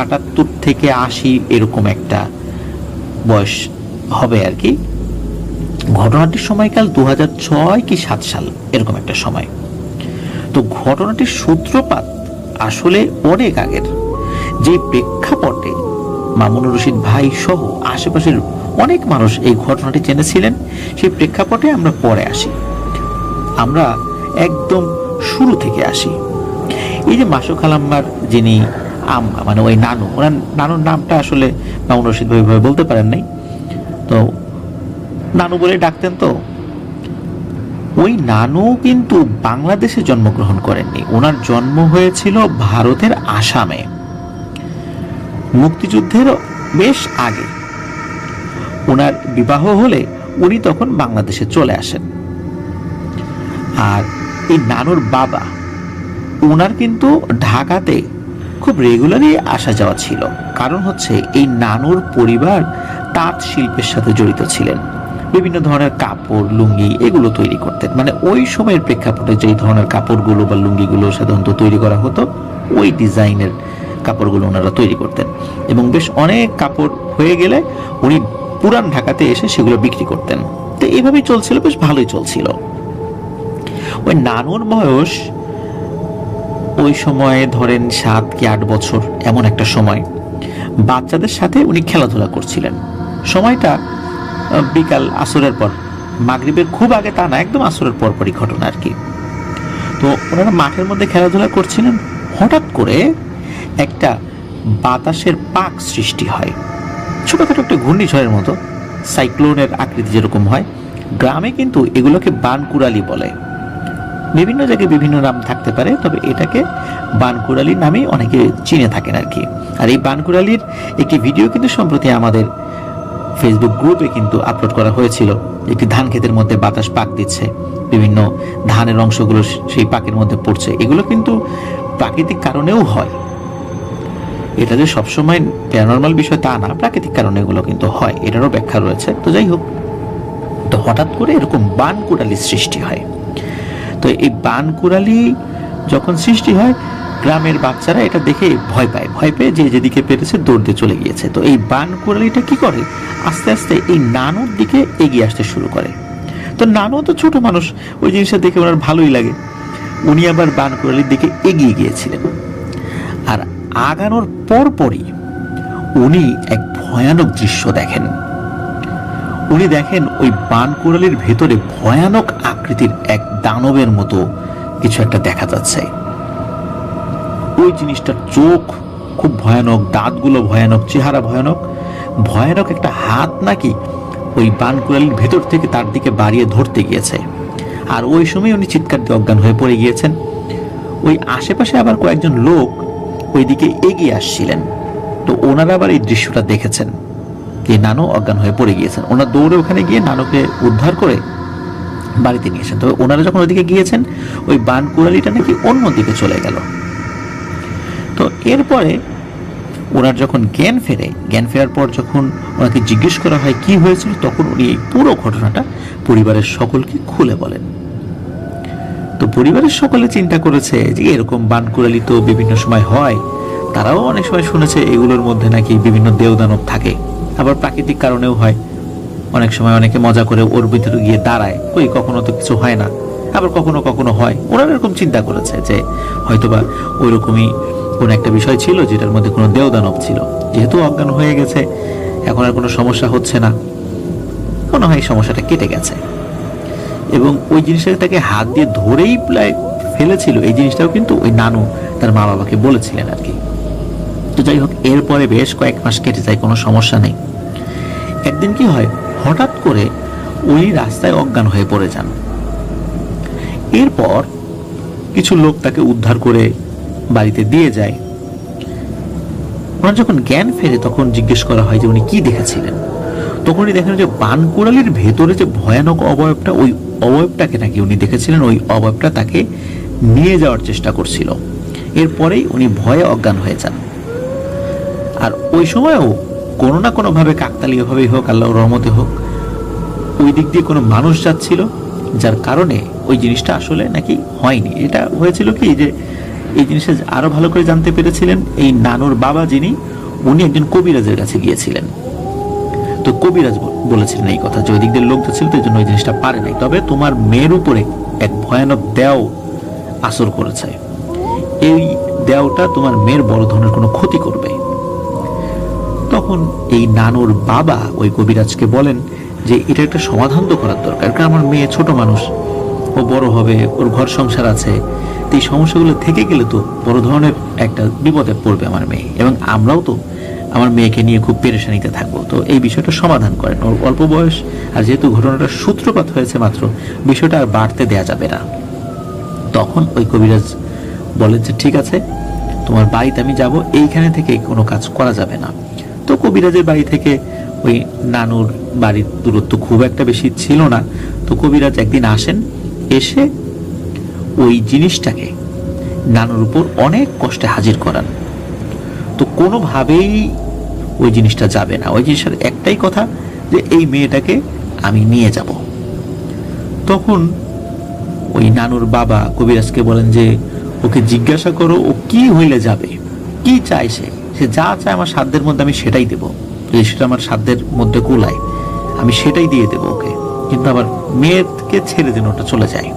78 থেকে 80 এরকম একটা বয়স হবে আর কি। ঘটনাটির সময়কাল 2006 কি 7 সাল এরকম একটা সময়। তো ঘটনাটির সূত্রপাত আসলে অনেক আগের, যে প্রেক্ষাপটে মামুনুর রশিদ ভাই সহ আশেপাশের অনেক মানুষ এই ঘটনাটি জেনেছিলেন, সেই প্রেক্ষাপটে আমরা পরে আসি। আমরা একদম শুরু থেকে আসি। এই যে মাসুক আলাম্মার যিনি মানে ওই নানু, ওনার নানুর নামটা আসলে মামুনুর রশিদ ভাই ভাবে বলতে পারেন নাই, তো নানু বলে ডাকতেন। তো ওই নানু কিন্তু বাংলাদেশে জন্মগ্রহণ করেননি, ওনার জন্ম হয়েছিল ভারতের আসামে, মুক্তিযুদ্ধের বেশ আগে। ওনার বিবাহ হলে উনি তখন বাংলাদেশে চলে আসেন। আর এই নানুর বাবা, ওনার কিন্তু ঢাকাতে খুব রেগুলারই আসা যাওয়া ছিল। কারণ হচ্ছে এই নানুর পরিবার তাঁত শিল্পের সাথে জড়িত ছিলেন, বিভিন্ন ধরনের কাপড় লুঙ্গি এগুলো তৈরি করতেন। মানে ওই সময়ের প্রেক্ষাপটে যেই ধরনের কাপড়গুলো বা লুঙ্গিগুলো সাধারণত তৈরি করা হতো, ওই ডিজাইনের কাপড়গুলো ওনারা তৈরি করতেন। এবং বেশ অনেক কাপড় হয়ে গেলে উনি পুরান ঢাকাতে এসে সেগুলো বিক্রি করতেন। তো এইভাবেই চলছিল, বেশ ভালোই চলছিল। ওই নানুর বয়স ওই সময়ে ধরেন 7 কি 8 বছর, এমন একটা সময়। বাচ্চাদের সাথে উনি খেলাধুলা করছিলেন। সময়টা বিকাল আসরের পর, মাগরিবের খুব আগে তা না, একদম আসরের পরপরই ঘটনা আর কি। তো ওনারা মাঠের মধ্যে খেলাধুলা করছিলেন, হঠাৎ করে একটা বাতাসের পাক সৃষ্টি হয়, ছোটখাটো একটা ঘূর্ণিঝড়ের মতো, সাইক্লোনের আকৃতি যেরকম হয়। গ্রামে কিন্তু এগুলোকে বানকুড়ালি বলে, বিভিন্ন জায়গায় বিভিন্ন নাম থাকতে পারে, তবে এটাকে বানকুড়ালি নামেই অনেকে চিনে থাকেন আর কি। আর এই বানকুড়ালির একটি ভিডিও কিন্তু সম্প্রতি আমাদের ফেসবুক গ্রুপে কিন্তু আপলোড করা হয়েছিল। একটি ধান ক্ষেতের মধ্যে বাতাস পাক দিচ্ছে, বিভিন্ন ধানের অংশগুলো সেই পাকের মধ্যে পড়ছে। এগুলো কিন্তু প্রাকৃতিক কারণেও হয়, এটা যে সবসময় প্যারানরমাল বিষয় তা না, প্রাকৃতিক কারণে এগুলো কিন্তু হয়, এটারও ব্যাখ্যা রয়েছে। তো যাই হোক, তো হঠাৎ করে এরকম বানকুড়ালি সৃষ্টি হয়। তো এই বানকুড়ালি যখন সৃষ্টি হয়, গ্রামের বাচ্চারা এটা দেখে ভয় পেয়ে যে যেদিকে পেরেছে দৌড় দিয়ে চলে গিয়েছে। তো এই বানকুড়ালিটা কি করে, আস্তে আস্তে এই নানুর দিকে এগিয়ে আসতে শুরু করে। তো নানু তো ছোট মানুষ, ওই জিনিসটা দেখে ওনার ভালোই লাগে। উনি আবার বানকুড়ালির দিকে এগিয়ে গিয়েছিলেন। আর আগানোর পরপরই উনি এক ভয়ানক দৃশ্য দেখেন। উনি দেখেন ওই বানকুড়ালির ভেতরে ভয়ানক আকৃতির এক দানবের মতো কিছু একটা দেখা যাচ্ছে। ওই জিনিসটার চোখ খুব ভয়ানক, দাঁতগুলো ভয়ানক, চেহারা ভয়ানক, ভয়ানক একটা হাত নাকি ওই বানকুড়ালির ভেতর থেকে তার দিকে বাড়িয়ে ধরতে গিয়েছে। আর ওই সময় উনি চিৎকার দিয়ে অজ্ঞান হয়ে পড়ে গিয়েছেন। ওই আশেপাশে আবার কয়েকজন লোক ওইদিকে এগিয়ে আসছিলেন। তো ওনারা আবার এই দৃশ্যটা দেখেছেন যে নানু অজ্ঞান হয়ে পড়ে গিয়েছেন। ওনারা দৌড়ে ওখানে গিয়ে নানুকে উদ্ধার করে বাড়িতে নিয়েছেন। তবে ওনারা যখন ওইদিকে গিয়েছেন, ওই বানকুড়ালিটা নাকি অন্যদিকে চলে গেল। তো এরপরে ওনার যখন জ্ঞান ফেরার পর যখন ওনাকে জিজ্ঞেস করা হয় কি হয়েছিল, তখন উনি এই পুরো ঘটনাটা পরিবারের সকলকে খুলে বলেন। তো পরিবারের সকলে চিন্তা করেছে যে এরকম বানকুড়ালি তো বিভিন্ন সময় হয়, তারাও অনেক সময় শুনেছে এগুলোর মধ্যে নাকি বিভিন্ন দেবদানব থাকে, আবার প্রাকৃতিক কারণেও হয়। অনেক সময় অনেকে মজা করে ওর ভিতরে গিয়ে দাঁড়ায়, ওই কখনো তো কিছু হয় না, আবার কখনো কখনো হয়। ওরা এরকম চিন্তা করেছে যে হয়তোবা ওই রকমই কোন একটা বিষয় ছিল যেটার মধ্যে কোনো দেবদানব ছিল। যেহেতু অজ্ঞান হয়ে গেছে, এখন আর কোনো সমস্যা হচ্ছে না, মনে হয় সমস্যাটা কেটে গেছে। এবং ওই জিনিসটা তাকে হাত দিয়ে ধরেই প্রায় ফেলেছিল, এই জিনিসটাও কিন্তু ওই নানু তার মা বাবাকে বলেছিলেন আর কি। তো যাই হোক, এরপরে বেশ কয়েক মাস কেটে যায়, কোনো সমস্যা নেই। একদিন কি হয়, হঠাৎ করে উনি রাস্তায় অজ্ঞান হয়ে পড়ে যান। এরপর কিছু লোক তাকে উদ্ধার করে বাড়িতে দিয়ে যায়। ওনার যখন জ্ঞান ফেরে তখন জিজ্ঞেস করা হয় যে উনি কি দেখেছিলেন। তখনই দেখেন যে বানকুড়ালির ভেতরে যে ভয়ানক অবয়বটা, ওই অবয়বটাকে নাকি উনি দেখেছিলেন, ওই অবয়বটা তাকে নিয়ে যাওয়ার চেষ্টা করছিল। এরপরেই উনি ভয়ে অজ্ঞান হয়ে যান। আর ওই সময়ও কোনো না কোনো ভাবে, কাকতালীয় ভাবেই হোক, আল্লাহর রহমতে হোক, ওই দিক দিয়ে কোনো মানুষ যাচ্ছিল, যার কারণে ওই জিনিসটা আসলে নাকি হয়নি। এটা হয়েছিল কি যে এই জিনিসটা আরো ভালো করে জানতে পেরেছিলেন এই নানুর বাবা যিনি, উনি একজন কবিরাজের কাছে গিয়েছিলেন। তো কবিরাজ বলেছিলেন এই কথা যে ওই দিক দিয়ে লোক ছিল, তো এই জন্য ওই জিনিসটা পারে নাই। তবে তোমার মেয়ের উপরে এক ভয়ানক দেও আসর করেছে, এই দেওটা তোমার মেয়ের বড় ধরনের কোনো ক্ষতি করবে। তখন এই নানুর বাবা ওই কবিরাজকে বলেন যে এটা একটা সমাধান তো করার দরকার, কারণ আমার মেয়ে ছোট মানুষ, ও বড় হবে, ওর ঘর সংসার আছে, তো এই সমস্যাগুলো থেকে গেলে তো বড় ধরনের একটা বিপদে পড়বে আমার মেয়ে, এবং আমরাও তো আমার মেয়েকে নিয়ে খুব পেরেশানিতে থাকবো। তো এই বিষয়টা সমাধান করেন, ওর অল্প বয়স, আর যেহেতু ঘটনাটার সূত্রপাত হয়েছে মাত্র, বিষয়টা আর বাড়তে দেয়া যাবে না। তখন ওই কবিরাজ বলেন যে ঠিক আছে, তোমার বাড়িতে আমি যাব, এইখানে থেকে কোনো কাজ করা যাবে না। তো কবিরাজের বাড়ি থেকে ওই নানুর বাড়ির দূরত্ব খুব একটা বেশি ছিল না। তো কবিরাজ একদিন আসেন, এসে ওই জিনিসটাকে নানুর উপর অনেক কষ্টে হাজির করান। তো কোনোভাবেই ওই জিনিসটা যাবে না। ওই জিনিসটার একটাই কথা যে এই মেয়েটাকে আমি নিয়ে যাব। তখন ওই নানুর বাবা কবিরাজকে বলেন যে ওকে জিজ্ঞাসা করো ও কি হইলে যাবে, কি চায়, সে যা চায় আমার সাধ্যের মধ্যে আমি সেটাই দেবো, যদি সেটা আমার সাধ্যের মধ্যে কুলায় আমি সেটাই দিয়ে দেবো ওকে, কিন্তু আবার মেয়েকে ছেড়ে দিন, ওটা চলে যায়।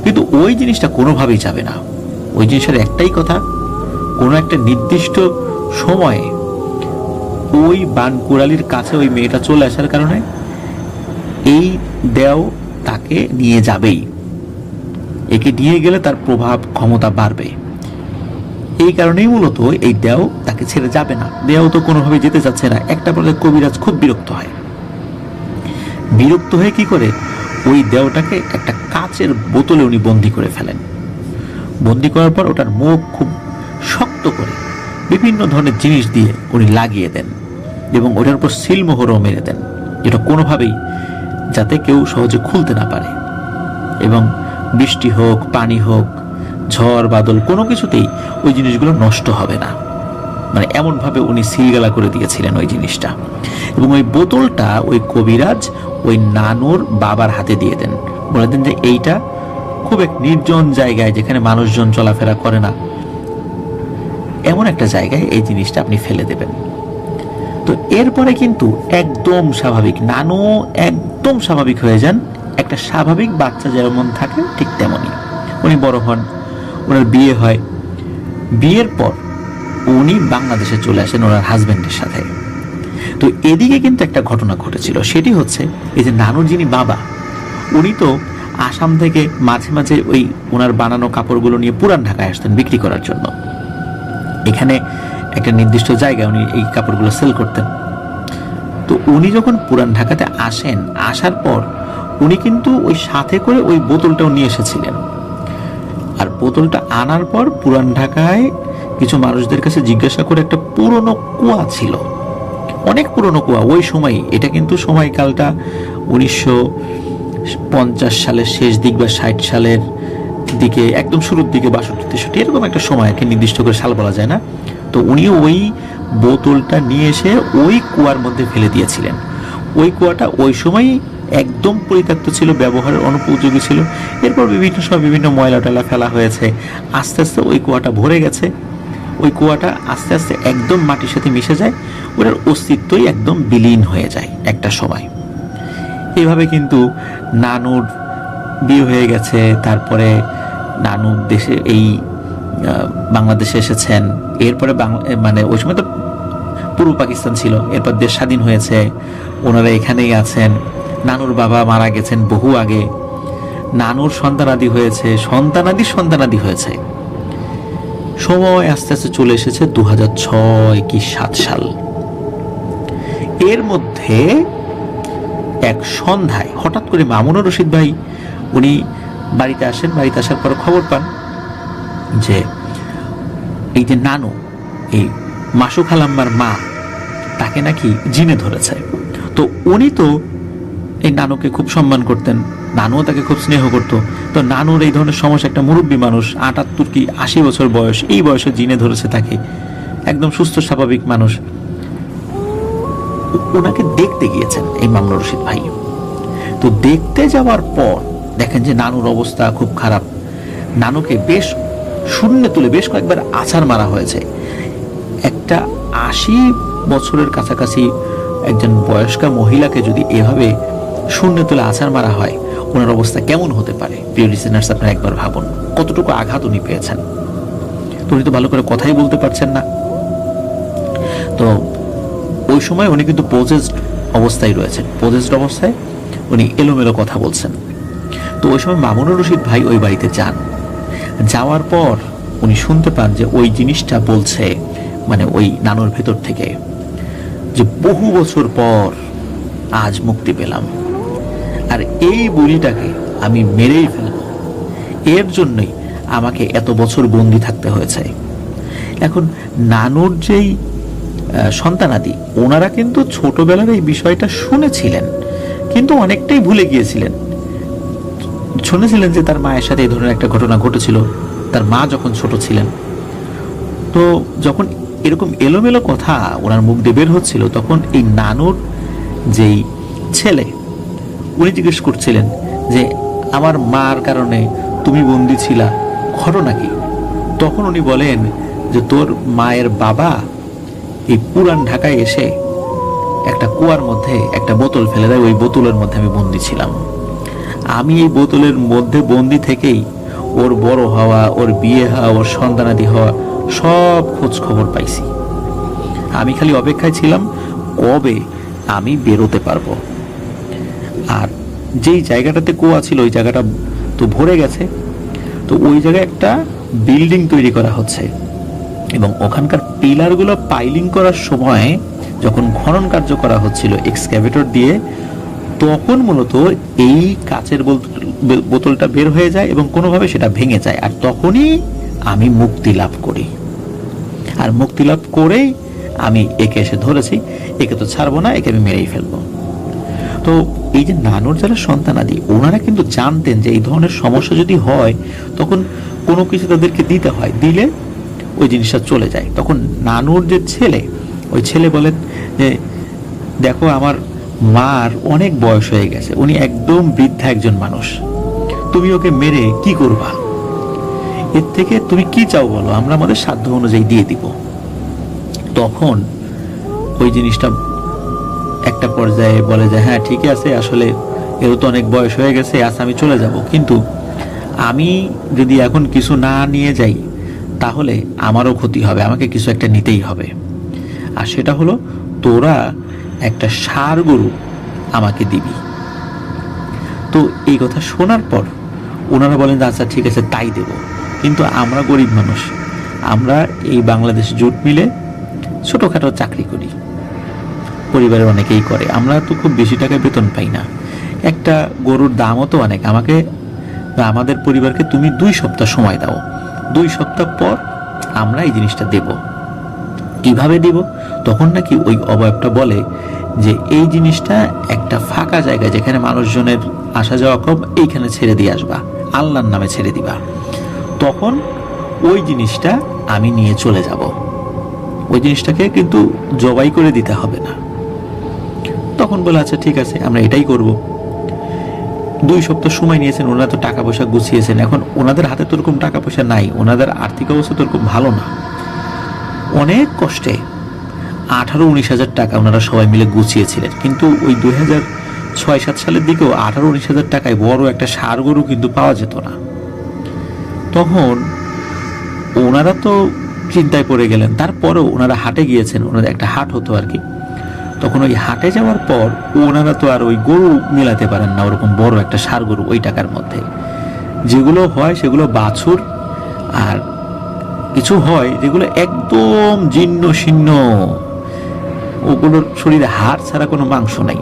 কিন্তু ওই জিনিসটা কোনোভাবেই যাবে না। ওই জিনিসের একটাই কথা, কোনো একটা নির্দিষ্ট সময়ে ওই বানকুড়ালির কাছে ওই মেয়েটা চলে আসার কারণে এই দেও তাকে নিয়ে যাবেই, একে নিয়ে গেলে তার প্রভাব ক্ষমতা বাড়বে। এই কারণেই মূলত এই দেও তাকে ছেড়ে যাবে না। দেও তো কোনোভাবে যেতে চাচ্ছে না। একটা পরে কবিরাজ খুব বিরক্ত হয়। বিরক্ত হয়ে কি করে, ওই দেওটাকে একটা কাচের বোতলে উনি বন্দি করে ফেলেন। বন্দি করার পর ওটার মুখ খুব শক্ত করে বিভিন্ন ধরনের জিনিস দিয়ে উনি লাগিয়ে দেন, এবং ওটার উপর সিলমোহরও মেরে দেন, যেটা কোনোভাবেই যাতে কেউ সহজে খুলতে না পারে। এবং বৃষ্টি হোক, পানি হোক, ঝড় বাদল, কোনো কিছুতেই ওই জিনিসগুলো নষ্ট হবে না। মানে এমনভাবে উনি সিলগালা করে দিয়েছিলেন ওই জিনিসটা। এবং ওই বোতলটা ওই কবিরাজ ওই নানুর বাবার হাতে দিয়ে দেন, বলে দেন যে এইটা খুব এক নির্জন জায়গায়, যেখানে মানুষজন চলাফেরা করে না, এমন একটা জায়গায় এই জিনিসটা আপনি ফেলে দেবেন। তো এরপরে কিন্তু একদম স্বাভাবিক, নানু একদম স্বাভাবিক হয়ে যান, একটা স্বাভাবিক বাচ্চা যেমন থাকে ঠিক তেমনই। উনি বড় হন, ওনার বিয়ে হয়, বিয়ের পর উনি বাংলাদেশে চলে আসেন ওনার হাজবেন্ডের সাথে। তো এদিকে কিন্তু একটা ঘটনা ঘটেছিল, সেটি হচ্ছে এই যে নানুর যিনি বাবা, উনি তো আসাম থেকে মাঝে মাঝে ওই ওনার বানানো কাপড়গুলো নিয়ে পুরান ঢাকায় আসতেন বিক্রি করার জন্য। এখানে একটা নির্দিষ্ট জায়গায় উনি এই কাপড়গুলো সেল করতেন। তো উনি যখন পুরান ঢাকাতে আসেন, আসার পর উনি কিন্তু ওই সাথে করে ওই বোতলটাও নিয়ে এসেছিলেন। আর বোতলটা আনার পর পুরান ঢাকায় কিছু মানুষদের কাছে জিজ্ঞাসা করে একটা পুরনো কুয়া ছিল, অনেক পুরনো কুয়া ওই সময়। এটা কিন্তু সময়কালটা 1950 সালের শেষ দিক বা 60 সালের দিকে, একদম শুরুর দিকে, 62-63 এরকম একটা সময়, নির্দিষ্ট করে সাল বলা যায় না। তো উনি ওই বোতলটা নিয়ে এসে ওই কুয়ার মধ্যে ফেলে দিয়েছিলেন। ওই কুয়াটা ওই সময় একদম পরিত্যক্ত ছিল, ব্যবহারের অনুপযোগী ছিল। এরপর বিভিন্ন সময় বিভিন্ন ময়লা টয়লা ফেলা হয়েছে, আস্তে আস্তে ওই কুয়াটা ভরে গেছে। ওই কুয়াটা আস্তে আস্তে একদম মাটির সাথে মিশে যায়, ওটার অস্তিত্বই একদম বিলীন হয়ে যায় একটা সময়। এইভাবে কিন্তু নানুর বিয়ে হয়ে গেছে, তারপরে নানু দেশে এই বাংলাদেশে এসেছেন। এরপরে মানে ওই সময় তো পূর্ব পাকিস্তান ছিল, এরপর দেশ স্বাধীন হয়েছে, ওনারা এখানেই আছেন। নানুর বাবা মারা গেছেন বহু আগে, নানুর সন্তানাদি হয়েছে, সন্তানাদি হয়েছে। সময় আস্তে আস্তে চলে এসেছে 2006 কি 2007 সাল। এর মধ্যে এক সন্ধ্যায় হঠাৎ করে মামুনুর রশিদ ভাই উনি বাড়িতে আসেন। বাড়িতে আসার পর খবর পান যে এই যে নানু, এই মাসু খালাম্মার মা, তাকে নাকি জিনে ধরেছে। তো উনি তো এই নানুকে খুব সম্মান করতেন, নানুও তাকে খুব স্নেহ করতো। তো নানুর এই ধরনের সমস্যা, একটা মুরব্বী মানুষ, 78 কি 80 বছর বয়স, এই বয়সে জিনে ধরেছে তাকে, একদম সুস্থ স্বাভাবিক মানুষ। ওনাকে দেখতে গিয়েছেন এই মামুনুর রশিদ ভাই। তো দেখতে যাওয়ার পর দেখেন যে নানুর অবস্থা খুব খারাপ। নানুকে বেশ শূন্যে তুলে বেশ কয়েকবার আছাড় মারা হয়েছে। একটা 80 বছরের কাছাকাছি একজন বয়স্কা মহিলাকে যদি এভাবে শূন্যে তুলে আছাড় মারা হয়, ওনার অবস্থা কেমন হতে পারে? প্রিয় লিসেনার্স, আপনারা একবার ভাবুন কতটুকু আঘাত উনি পেয়েছেন। তো উনি তো ভালো করে কথাই বলতে পারছেন না। তো ওই সময় উনি কিন্তু পজেসড অবস্থায় রয়েছেন। পজেসড অবস্থায় উনি এলোমেলো কথা বলছেন। তো ওই সময় মামুনুর রশিদ ভাই ওই বাড়িতে যান। যাওয়ার পর উনি শুনতে পান যে ওই জিনিসটা বলছে, মানে ওই নানুর ভেতর থেকে, যে বহু বছর পর আজ মুক্তি পেলাম, আর এই বুড়িটাকে আমি মেরেই ফেলব, এর জন্যই আমাকে এত বছর বন্দি থাকতে হয়েছে। এখন নানুর যেই সন্তানাদি, ওনারা কিন্তু ছোটবেলার এই বিষয়টা শুনেছিলেন, কিন্তু অনেকটাই ভুলে গিয়েছিলেন। শুনেছিলেন যে তার মায়ের সাথে এই ধরনের একটা ঘটনা ঘটেছিল, তার মা যখন ছোট ছিলেন। তো যখন এরকম এলোমেলো কথা ওনার মুখ দিয়ে বের হচ্ছিল, তখন এই নানুর যেই ছেলে, উনি জিজ্ঞেস করছিলেন যে আমার মার কারণে তুমি বন্দি ছিলা, ঘটনা কি? তখন উনি বলেন যে তোর মায়ের বাবা এই পুরান ঢাকায় এসে একটা কুয়ার মধ্যে একটা বোতল ফেলে দেয়, ওই বোতলের মধ্যে আমি বন্দি ছিলাম। আমি এই বোতলের মধ্যে বন্দি থেকেই ওর বড় হওয়া, ওর বিয়ে হওয়া, ওর সন্তানাদি হওয়া সব খোঁজ খবর পাইছি। আমি খালি অপেক্ষায় ছিলাম কবে আমি বেরোতে পারবো। আর যেই জায়গাটাতে কুয়া ছিল ওই জায়গাটা তো ভরে গেছে। তো ওই জায়গায় একটা বিল্ডিং তৈরি করা হচ্ছে, এবং ওখানকার পিলারগুলো পাইলিং করার সময় যখন খনন কার্য করা হচ্ছিল এক্সক্যাভেটর দিয়ে, তখন মূলত এই কাচের বোতলটা বের হয়ে যায় এবং কোনোভাবে সেটা ভেঙে যায়। আর তখনই আমি মুক্তি লাভ করি। আর মুক্তি লাভ করেই আমি একে এসে ধরেছি, একে তো ছাড়বো না, একে আমি মেরেই ফেলবো। তো এই যে নানুর যারা সন্তানাদি, ওনারা কিন্তু জানতেন যে এই ধরনের সমস্যা যদি হয় তখন কোনো কিছু তাদেরকে দিতে হয়, দিলে ওই জিনিসটা চলে যায়। তখন নানুর যে ছেলে, ওই ছেলে বলেন যে দেখো আমার মার অনেক বয়স হয়ে গেছে, উনি একদম বৃদ্ধা একজন মানুষ, তুমি ওকে মেরে কি করবা? এর থেকে তুমি কি চাও বলো, আমরা আমাদের সাধ্য অনুযায়ী দিয়ে দিব। তখন ওই জিনিসটা একটা পর্যায়ে বলে যে হ্যাঁ ঠিক আছে, আসলে এর তো অনেক বয়স হয়ে গেছে, আজ আমি চলে যাব, কিন্তু আমি যদি এখন কিছু না নিয়ে যাই তাহলে আমারও ক্ষতি হবে, আমাকে কিছু একটা নিতেই হবে। আর সেটা হলো তোরা একটা ষাঁড় গরু আমাকে দিবি। তো এই কথা শোনার পর ওনারা বলেন যে আচ্ছা ঠিক আছে তাই দেব, কিন্তু আমরা গরিব মানুষ, আমরা এই বাংলাদেশ জুট মিলে ছোটোখাটো চাকরি করি, পরিবারের অনেকেই করে, আমরা তো খুব বেশি টাকায় বেতন পাই না, একটা গরুর দামও তো অনেক, আমাকে আমাদের পরিবারকে তুমি 2 সপ্তাহ সময় দাও, 2 সপ্তাহ পর আমরা এই জিনিসটা দেব। কিভাবে দিব? তখন নাকি ওই অবয়বটা বলে যে এই জিনিসটা একটা ফাঁকা জায়গায় যেখানে মানুষজনের আসা যাওয়া কম, এইখানে ছেড়ে দিয়ে আসবা, আল্লাহর নামে ছেড়ে দিবা, তখন ওই জিনিসটা আমি নিয়ে চলে যাব, ওই জিনিসটাকে কিন্তু জবাই করে দিতে হবে না। তখন বলে আচ্ছা ঠিক আছে আমরা এটাই করব। 2 সপ্তাহ সময় নিয়েছেন, ওনারা তো টাকা পয়সা গুছিয়েছেন, এখন ওনাদের হাতে তো ওরকম টাকা পয়সা নাই, ওনাদের আর্থিক অবস্থা তো ওরকম ভালো না, অনেক কষ্টে 18-19 হাজার টাকা ওনারা সবাই মিলে গুছিয়েছিলেন। কিন্তু ওই 2006-07 সালের দিকেও 18-19 হাজার টাকায় বড় একটা ষাঁড় গরু কিন্তু পাওয়া যেত না। তখন ওনারা তো চিন্তায় পড়ে গেলেন। তারপরেও ওনারা হাটে গিয়েছেন, ওনাদের একটা হাট হতো আর কি। তখন ওই হাটে যাওয়ার পর ওনারা তো আর ওই গরু মিলাতে পারেন না, ওরকম বড় একটা ষাঁড় গরু ওই টাকার মধ্যে। যেগুলো হয় সেগুলো বাছুর, আর কিছু হয় যেগুলো একদম জীর্ণ শীর্ণ, ওগুলোর শরীরে হাড় ছাড়া কোনো মাংস নাই।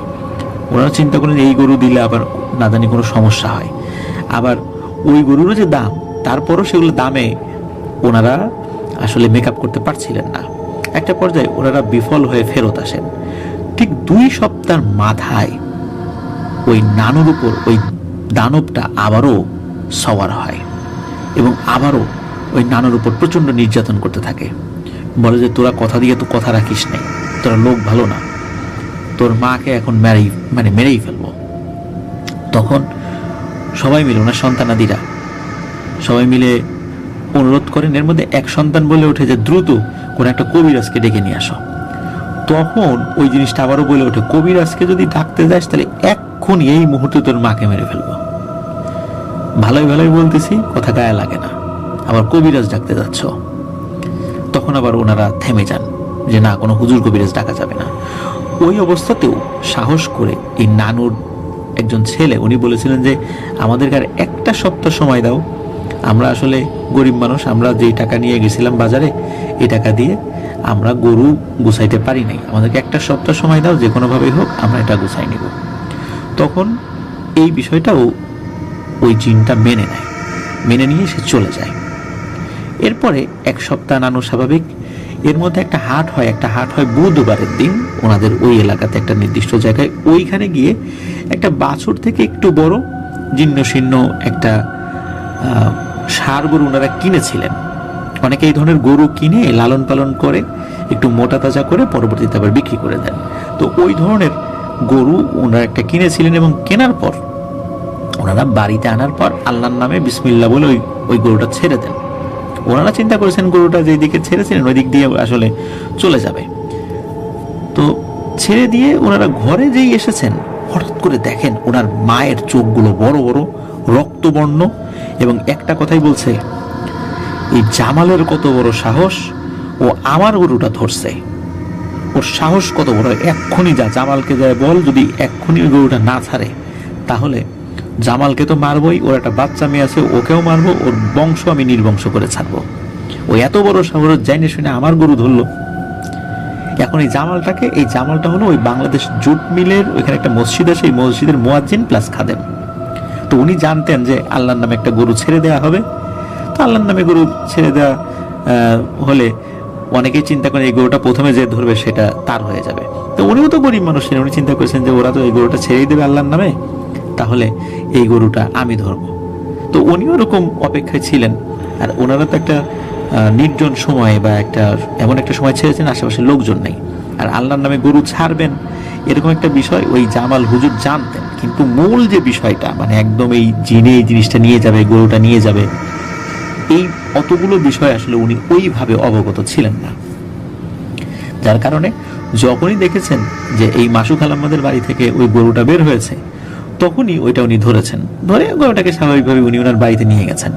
ওনারা চিন্তা করেন এই গরু দিলে আবার না জানি কোনো সমস্যা হয়। আবার ওই গরুরও যে দাম, তারপরও সেগুলো দামে ওনারা আসলে মেকআপ করতে পারছিলেন না। একটা পর্যায়ে ওনারা বিফল হয়ে ফেরত আসেন। ঠিক 2 সপ্তাহের মাথায় ওই নানুর উপর ওই দানবটা আবারও সওয়ার হয় এবং আবারও ওই নানুর উপর প্রচন্ড নির্যাতন করতে থাকে। বলে যে তোরা কথা দিয়ে তো কথা রাখিস নাই, তোরা লোক ভালো না, তোর মাকে এখন মেরেই ফেলবো। তখন সবাই মিলে ওনার সন্তানাদিরা সবাই মিলে অনুরোধ করেন। এর মধ্যে এক সন্তান বলে ওঠে যে দ্রুত কোনো একটা কবিরাজকে ডেকে নিয়ে আসো। তখন ওই জিনিসটা আবারও বলে ওঠে, কবিরাজকে যদি ডাকতে যাস তাহলে এক্ষুনি এই মুহূর্তে তোর মাকে মেরে ফেলবো। ভালোই ভালোই বলতেছি, কথা গায়ে লাগে না, আবার কবিরাজ ডাকতে যাচ্ছ। তখন আবার ওনারা থেমে যান যে না, কোনো হুজুর কবিরাজ ডাকা যাবে না। ওই অবস্থাতেও সাহস করে এই নানুর একজন ছেলে উনি বলেছিলেন যে আমাদেরকে আর একটা সপ্তাহ সময় দাও, আমরা আসলে গরিব মানুষ, আমরা যেই টাকা নিয়ে গেছিলাম বাজারে এই টাকা দিয়ে আমরা গরু গুছাইতে পারি নাই, আমাদেরকে একটা সপ্তাহ সময় দাও, যে কোনোভাবেই হোক আমরা এটা গুছাই নেব। তখন এই বিষয়টাও ওই জিনটা মেনে নেয়, মেনে নিয়ে সে চলে যায়। এরপরে এক সপ্তাহ নানু স্বাভাবিক। এর মধ্যে একটা হাট হয় বুধবারের দিন ওনাদের ওই এলাকাতে একটা নির্দিষ্ট জায়গায়। ওইখানে গিয়ে একটা বাছুর থেকে একটু বড় জীর্ণ শীর্ণ একটা ষাঁড় গরু ওনারা কিনেছিলেন। অনেকে এই ধরনের গরু কিনে লালন পালন করে একটু মোটা তাজা করে পরবর্তীতে আবার বিক্রি করে দেন। তো ওই ধরনের গরু ওনারা একটা কিনেছিলেন এবং কেনার পর ওনারা বাড়িতে আনার পর আল্লাহর নামে বিসমিল্লাহ বলে ওই গরুটা ছেড়ে দেন। ওনারা চিন্তা করেছেন গরুটা যেই দিকে ছেড়েছিলেন ওই দিক দিয়ে আসলে চলে যাবে। তো ছেড়ে দিয়ে ওনারা ঘরে যেই এসেছেন হঠাৎ করে দেখেন ওনার মায়ের চোখগুলো বড় বড় রক্তবর্ণ এবং একটা কথাই বলছে, এই জামালের কত বড় সাহস, ও আমার গরুটা ধরছে, ওর সাহস কত বড়, এক্ষুনি যা জামালকে যায় বল, যদি এক্ষুনি ওই গরুটা না ছাড়ে তাহলে জামালকে তো মারবই, ওর একটা বাচ্চা মেয়ে আছে ওকেও মারবো, ওর বংশ আমি নির্বংশ করে ছাড়বো। ও এত বড় সাহস জানি শুনে আমার গরু ধরলো। এখন এই জামালটা হলো ওই বাংলাদেশ জুট মিলের ওইখানে একটা মসজিদ আছে, এই মসজিদের মুয়াজ্জিন প্লাস খাদেম। তো উনি জানতেন যে আল্লাহর নামে একটা গরু ছেড়ে দেওয়া হবে। তো আল্লাহর নামে গরু ছেড়ে দেওয়া হলে অনেকেই চিন্তা করেন এই গরুটা প্রথমে যে ধরবে সেটা তার হয়ে যাবে। তো উনিও তো গরিব মানুষ ছিলেন, উনি চিন্তা করেছেন যে ওরা তো এই গরুটা ছেড়েই দেবে আল্লাহর নামে, তাহলে এই গরুটা আমি ধরবো। তো উনিও এরকম অপেক্ষায় ছিলেন। আর ওনারা তো একটা নির্জন সময় বা এমন একটা সময় ছেড়েছেন আশেপাশে লোকজন নেই, আর আল্লাহর নামে গরু ছাড়বেন এরকম একটা বিষয় ওই জামাল হুজুর জানতেন। কিন্তু মূল যে বিষয়টা মানে একদম এই জিনে এই জিনিসটা নিয়ে যাবে, গরুটা নিয়ে যাবে, এই অতগুলো বিষয় আসলে উনি ওইভাবে অবগত ছিলেন না। যার কারণে যখনই দেখেছেন যে এই মাসুক আহমদের বাড়ি থেকে ওই গরুটা বের হয়েছে তখনই ওইটা উনি ধরেছেন, ধরে গরুটাকে স্বাভাবিকভাবে উনি ওনার বাড়িতে নিয়ে গেছেন।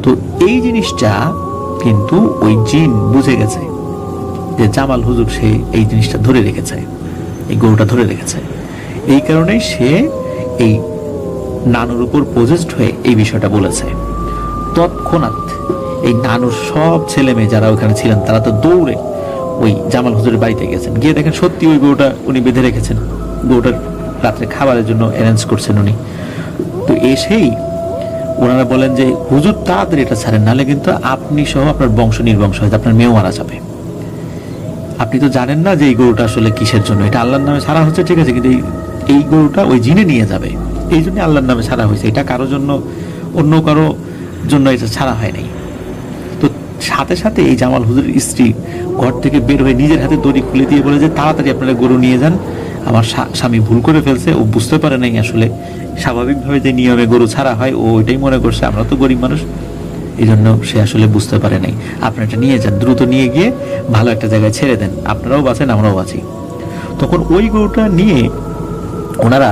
তো এই জিনিসটা কিন্তু ওই জিন বুঝে গেছে যে জামাল হুজুর সে এই জিনিসটা ধরে রেখেছে, এই গরুটা ধরে রেখেছে। এই কারণেই সে এই নানুর উপর পজেসড হয়ে এই বিষয়টা বলেছে। তৎক্ষণাৎ এই নানুর সব ছেলে মেয়ে যারা ওখানে ছিলেন তারা তো দৌড়ে ওই জামাল হুজুরের বাড়িতে গেছেন, গিয়ে দেখেন সত্যি ওই গরুটা উনি বেঁধে রেখেছেন, গরুটার রাত্রে খাবারের জন্য অ্যারেঞ্জ করছেন উনি। তো এসেই ওনারা বলেন যে হুজুর তাড়াতাড়ি এটা ছাড়েন, নাহলে কিন্তু আপনি সহ আপনার বংশ নির্বংশ হয়ে আপনার মেয়েও মারা যাবে। আপনি তো জানেন না যে এই গরুটা আসলে কিসের জন্য, এটা আল্লাহর নামে ছাড়া হচ্ছে ঠিক আছে, কিন্তু এই গরুটা ওই জিনে নিয়ে যাবে, এই জন্য আল্লাহর নামে ছাড়া হয়েছে, এটা কারোর জন্য অন্য কারো জন্য এটা ছাড়া হয় নাই। তো সাথে সাথে এই জামাল হুজুরের স্ত্রী ঘর থেকে বের হয়ে নিজের হাতে দড়ি খুলে দিয়ে বলে যে তাড়াতাড়ি আপনারা গরু নিয়ে যান, আমার স্বামী ভুল করে ফেলছে, ও বুঝতে পারে নাই আসলে স্বাভাবিকভাবে যে নিয়মে গরু ছাড়া হয় ও ওইটাই মনে করছে, আমরা তো গরিব মানুষ, এই জন্য সে আসলে বুঝতে পারে নাই, আপনারা এটা নিয়ে যান, দ্রুত নিয়ে গিয়ে ভালো একটা জায়গায় ছেড়ে দেন, আপনারাও বাঁচেন আমরাও বাঁচি। তখন ওই গরুটা নিয়ে ওনারা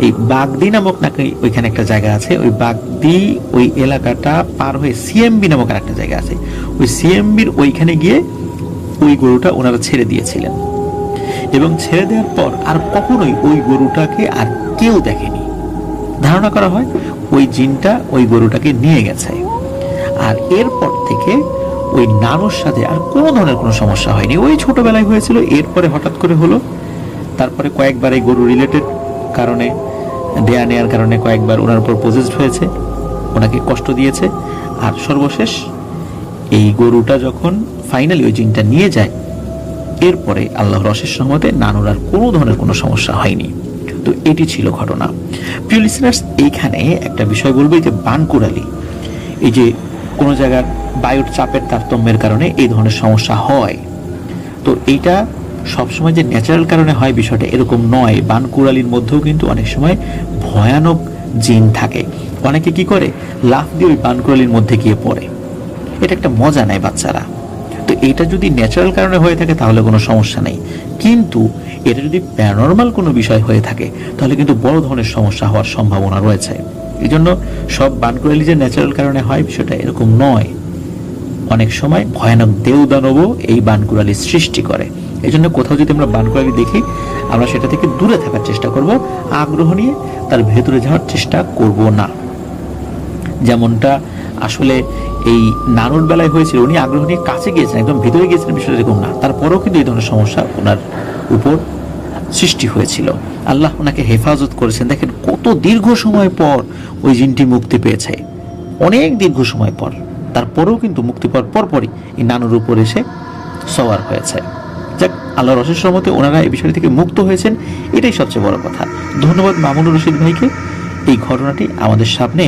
এই বাগদি নামক নাকি ওইখানে একটা জায়গা আছে, ওই বাগদি ওই এলাকাটা পার হয়ে সিএমবি নামক একটা জায়গা আছে, ওই সিএমবির ওইখানে গিয়ে ওই গরুটা ওনারা ছেড়ে দিয়েছিলেন। এবং ছেড়ে দেওয়ার পর আর কখনোই ওই গরুটাকে আর কেউ দেখেনি। ধারণা করা হয় ওই জিনটা ওই গরুটাকে নিয়ে গেছে। আর এরপর থেকে ওই নানুর সাথে আর কোনো ধরনের কোনো সমস্যা হয়নি। ওই ছোটবেলায় হয়েছিল, এরপরে হঠাৎ করে হলো, তারপরে কয়েকবার এই গরু রিলেটেড কারণে দেয়া নেয়ার কারণে কয়েকবার ওনার উপর পজেসড হয়েছে, ওনাকে কষ্ট দিয়েছে। আর সর্বশেষ এই গরুটা যখন ফাইনালি ওই জিনটা নিয়ে যায় এরপরে আল্লাহর অশেষ রহমতে নানুর আর কোনো ধরনের কোনো সমস্যা হয়নি। তো এটি ছিল ঘটনা। প্রিয় লিসেনার্স, এইখানে একটা বিষয় বলবো, যে বানকুড়ালি, এই যে কোনো জায়গার বায়ুর চাপের তারতম্যের কারণে এই ধরনের সমস্যা হয়, তো এইটা সবসময় যে ন্যাচারাল কারণে হয় বিষয়টা এরকম নয়। বানকুড়ালির মধ্যেও কিন্তু অনেক সময় ভয়ানক জিন থাকে। অনেকে কি করে, লাফ দিয়ে ওই বানকুড়ালির মধ্যে গিয়ে পড়ে। এটা একটা মজা নেয় বাচ্চারা। তো এটা যদি ন্যাচারাল কারণে হয়ে থাকে তাহলে কোনো সমস্যা নেই, কিন্তু এটা যদি প্যারানরমাল কোনো বিষয় হয়ে থাকে তাহলে কিন্তু বড় ধরনের সমস্যা হওয়ার সম্ভাবনা রয়েছে। এই জন্য সব বানকুড়ালি যে ন্যাচারাল কারণে হয় বিষয়টা এরকম নয়। অনেক সময় ভয়ানক দেবদানবও এই বানকুড়ালির সৃষ্টি করে। এই জন্য কোথাও যদি আমরা বানকুড়ালি দেখি, আমরা সেটা থেকে দূরে থাকার চেষ্টা করব, আগ্রহ নিয়ে তার ভেতরে যাওয়ার চেষ্টা করব না। যেমনটা আসলে এই নানুর বেলায় হয়েছিল, উনি আগ্রহ নিয়ে কাছে গিয়েছেন, একদম ভিতরে গিয়েছেন, বিষয়টা এরকম না। তারপরেও কিন্তু এই ধরনের সমস্যা ওনার উপর সৃষ্টি হয়েছিল। আল্লাহ ওনাকে হেফাজত করেছেন। দেখেন কত দীর্ঘ সময় পর ওই জিনটি মুক্তি পেয়েছে, অনেক দীর্ঘ সময় পর। তারপরেও কিন্তু মুক্তি পাওয়ার পরপরই এই নানুর উপর এসে সওয়ার হয়েছে। যাক, আল্লাহর অশেষ রহমতে ওনারা এই বিষয় থেকে মুক্ত হয়েছেন, এটাই সবচেয়ে বড় কথা। ধন্যবাদ মামুনুর রশিদ ভাইকে, এই ঘটনাটি আমাদের সামনে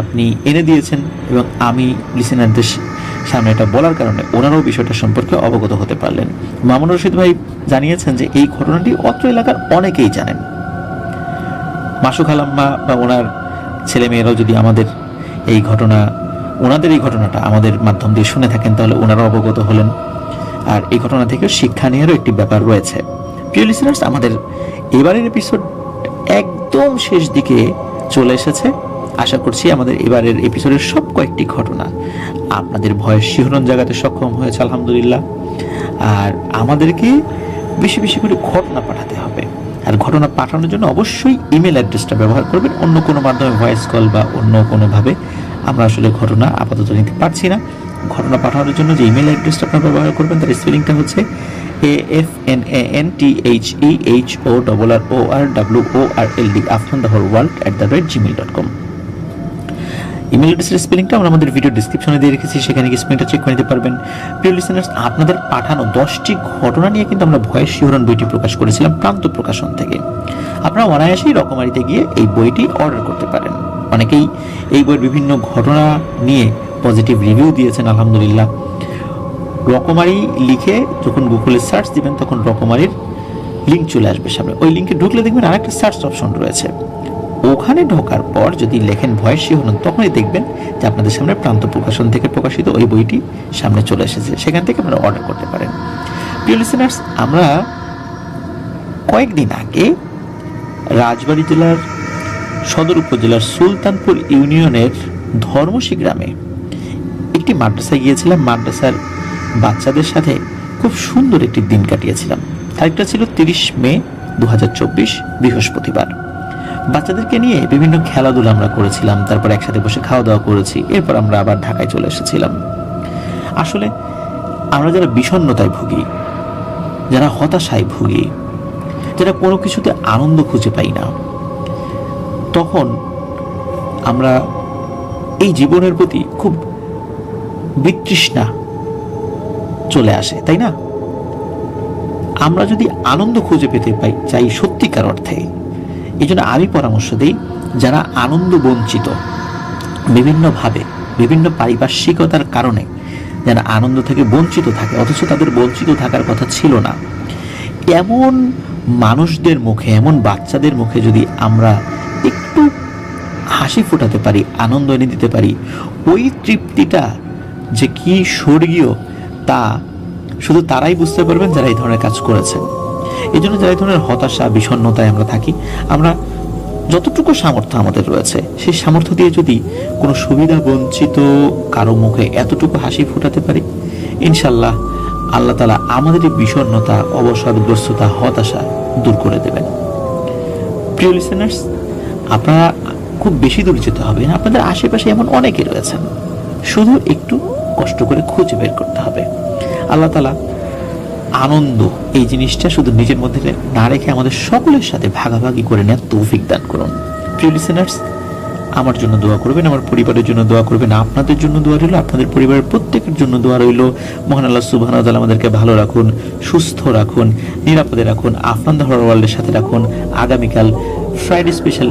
আপনি এনে দিয়েছেন এবং আমি লিসেনারদের সামনে এটা বলার কারণে ওনারাও বিষয়টা সম্পর্কে অবগত হতে পারলেন। মামুনুর রশিদ ভাই জানিয়েছেন যে এই ঘটনাটি অত্র এলাকার অনেকেই জানেন। মাসুক আলাম্মা বা ওনার ছেলে মেয়েরাও যদি আমাদের এই ঘটনাটা আমাদের মাধ্যম দিয়ে শুনে থাকেন তাহলে ওনারা অবগত হলেন। আর এই ঘটনা থেকে শিক্ষা নেওয়ারও একটি ব্যাপার রয়েছে। প্রিয় লিসেনার্স, আমাদের এবারের এপিসোড একদম শেষ দিকে চলে এসেছে। আশা করছি আমাদের এবারের এপিসোডের সব কয়েকটি ঘটনা আপনাদের ভয়ের শিহরণ জাগাতে সক্ষম হয়েছে, আলহামদুলিল্লাহ। আর আমাদেরকে বেশি বেশি করে ঘটনা পাঠাতে হবে। আর ঘটনা পাঠানোর জন্য অবশ্যই ইমেল অ্যাড্রেসটা ব্যবহার করবেন। অন্য কোনো মাধ্যমে ভয়েস কল বা অন্য কোনোভাবে আমরা আসলে ঘটনা আপাতত নিতে পারছি না। ঘটনা পাঠানোর জন্য যে ইমেল অ্যাড্রেসটা আপনারা ব্যবহার করবেন তার স্পেলিংটা হচ্ছে AFNANTHEHORRORWORLD afnanthehorworld@gmail.com। ইমেল অ্যাড্রেসের স্পেলিংটা আমরা আমাদের ভিডিও ডিসক্রিপশনে দিয়ে রেখেছি, সেখানে গিয়ে স্পেলিংটা চেক করে নিতে পারবেন। প্রিয় লিসেনার্স, আপনাদের পাঠানো 10টি ঘটনা নিয়ে কিন্তু আমরা ভয়েস শিহরণ বইটি প্রকাশ করেছিলাম প্রান্ত প্রকাশন থেকে। আপনারা অনায়াসেই রকমারিতে গিয়ে এই বইটি অর্ডার করতে পারেন। অনেকেই এই বইয়ের বিভিন্ন ঘটনা নিয়ে পজিটিভ রিভিউ দিয়েছেন, আলহামদুলিল্লাহ। রকমারি লিখে যখন গুগলে সার্চ দিবেন তখন রকমারির লিঙ্ক চলে আসবে সামনে। ওই লিঙ্কে ঢুকলে দেখবেন আরেকটা সার্চ অপশন রয়েছে। ওখানে ঢোকার পর যদি লেখেন ভয়েস শিহরণ, তখনই দেখবেন যে আপনাদের সামনে প্রান্ত প্রকাশন থেকে প্রকাশিত ওই বইটি সামনে চলে এসেছে। সেখান থেকে আপনারা অর্ডার করতে পারেন। প্রিয় লিসেনার্স, আমরা কয়েকদিন আগে রাজবাড়ী জেলার সদর উপজেলার সুলতানপুর ইউনিয়নের ধর্মশী গ্রামে একটি মাদ্রাসায় গিয়েছিলাম। মাদ্রাসার বাচ্চাদের সাথে খুব সুন্দর একটি দিন কাটিয়েছিলাম। তারিখটা ছিল 30 মে 2024 বৃহস্পতিবার। বাচ্চাদেরকে নিয়ে বিভিন্ন খেলাধুলা আমরা করেছিলাম, তারপর একসাথে বসে খাওয়া দাওয়া করেছি। এরপর আমরা আবার ঢাকায় চলে এসেছিলাম। আসলে আমরা যারা বিষণ্ণতায় ভুগি, যারা হতাশায় ভুগি, যারা কোনো কিছুতে আনন্দ খুঁজে পাই না, তখন আমরা এই জীবনের প্রতি খুব বিতৃষ্ণা চলে আসে, তাই না? আমরা যদি আনন্দ খুঁজে পেতে চাই সত্যিকার অর্থে, এই জন্য আমি পরামর্শ দিই, যারা আনন্দ বঞ্চিত বিভিন্নভাবে, বিভিন্ন পারিপার্শ্বিকতার কারণে যারা আনন্দ থেকে বঞ্চিত থাকে, অথচ তাদের বঞ্চিত থাকার কথা ছিল না, এমন মানুষদের মুখে, এমন বাচ্চাদের মুখে যদি আমরা একটু হাসি ফোটাতে পারি, আনন্দ এনে দিতে পারি, ওই তৃপ্তিটা যে কি স্বর্গীয় তা শুধু তারাই বুঝতে পারবেন যারা এই ধরনের কাজ করেছেন। এই জন্য যারা এই ধরনের হতাশা, বিষণ্ণতায় আমরা থাকি, আমরা যতটুকু সামর্থ্য আমাদের রয়েছে সেই সামর্থ্য দিয়ে যদি কোনো সুবিধা বঞ্চিত কারো মুখে এতটুকু হাসি ফোটাতে পারি, ইনশাল্লাহ আল্লাহ তাআলা আমাদের এই বিষণ্ণতা, অবসাদগ্রস্ততা, হতাশা দূর করে দেবেন। প্রিয় লিসেনার্স, আপনারা খুব বেশি দূর যেতে হবে না, আপনাদের আশেপাশে এমন অনেকে রয়েছেন, শুধু একটু কষ্ট করে খুঁজে বের করতে হবে। আল্লাহ তাআলা আনন্দ এই জিনিসটা শুধু নিজের মধ্যে না রেখে আমাদের সকলের সাথে ভাগাভাগি করে নেওয়ার তৌফিক দান করুন। প্রিয় লিসেনার্স, আমার জন্য দোয়া করবেন, আমার পরিবারের জন্য দোয়া করবেন, আপনাদের জন্য দোয়া রইল, আপনাদের পরিবারের প্রত্যেকের জন্য দোয়া রইল। মহান আল্লাহ সুবহানাহু ওয়া তাআলা আমাদেরকে ভালো রাখুন, সুস্থ রাখুন, নিরাপদে রাখুন, আফনান দ্য হরর ওয়ার্ল্ডের সাথে রাখুন। আগামীকাল ফ্রাইডে স্পেশাল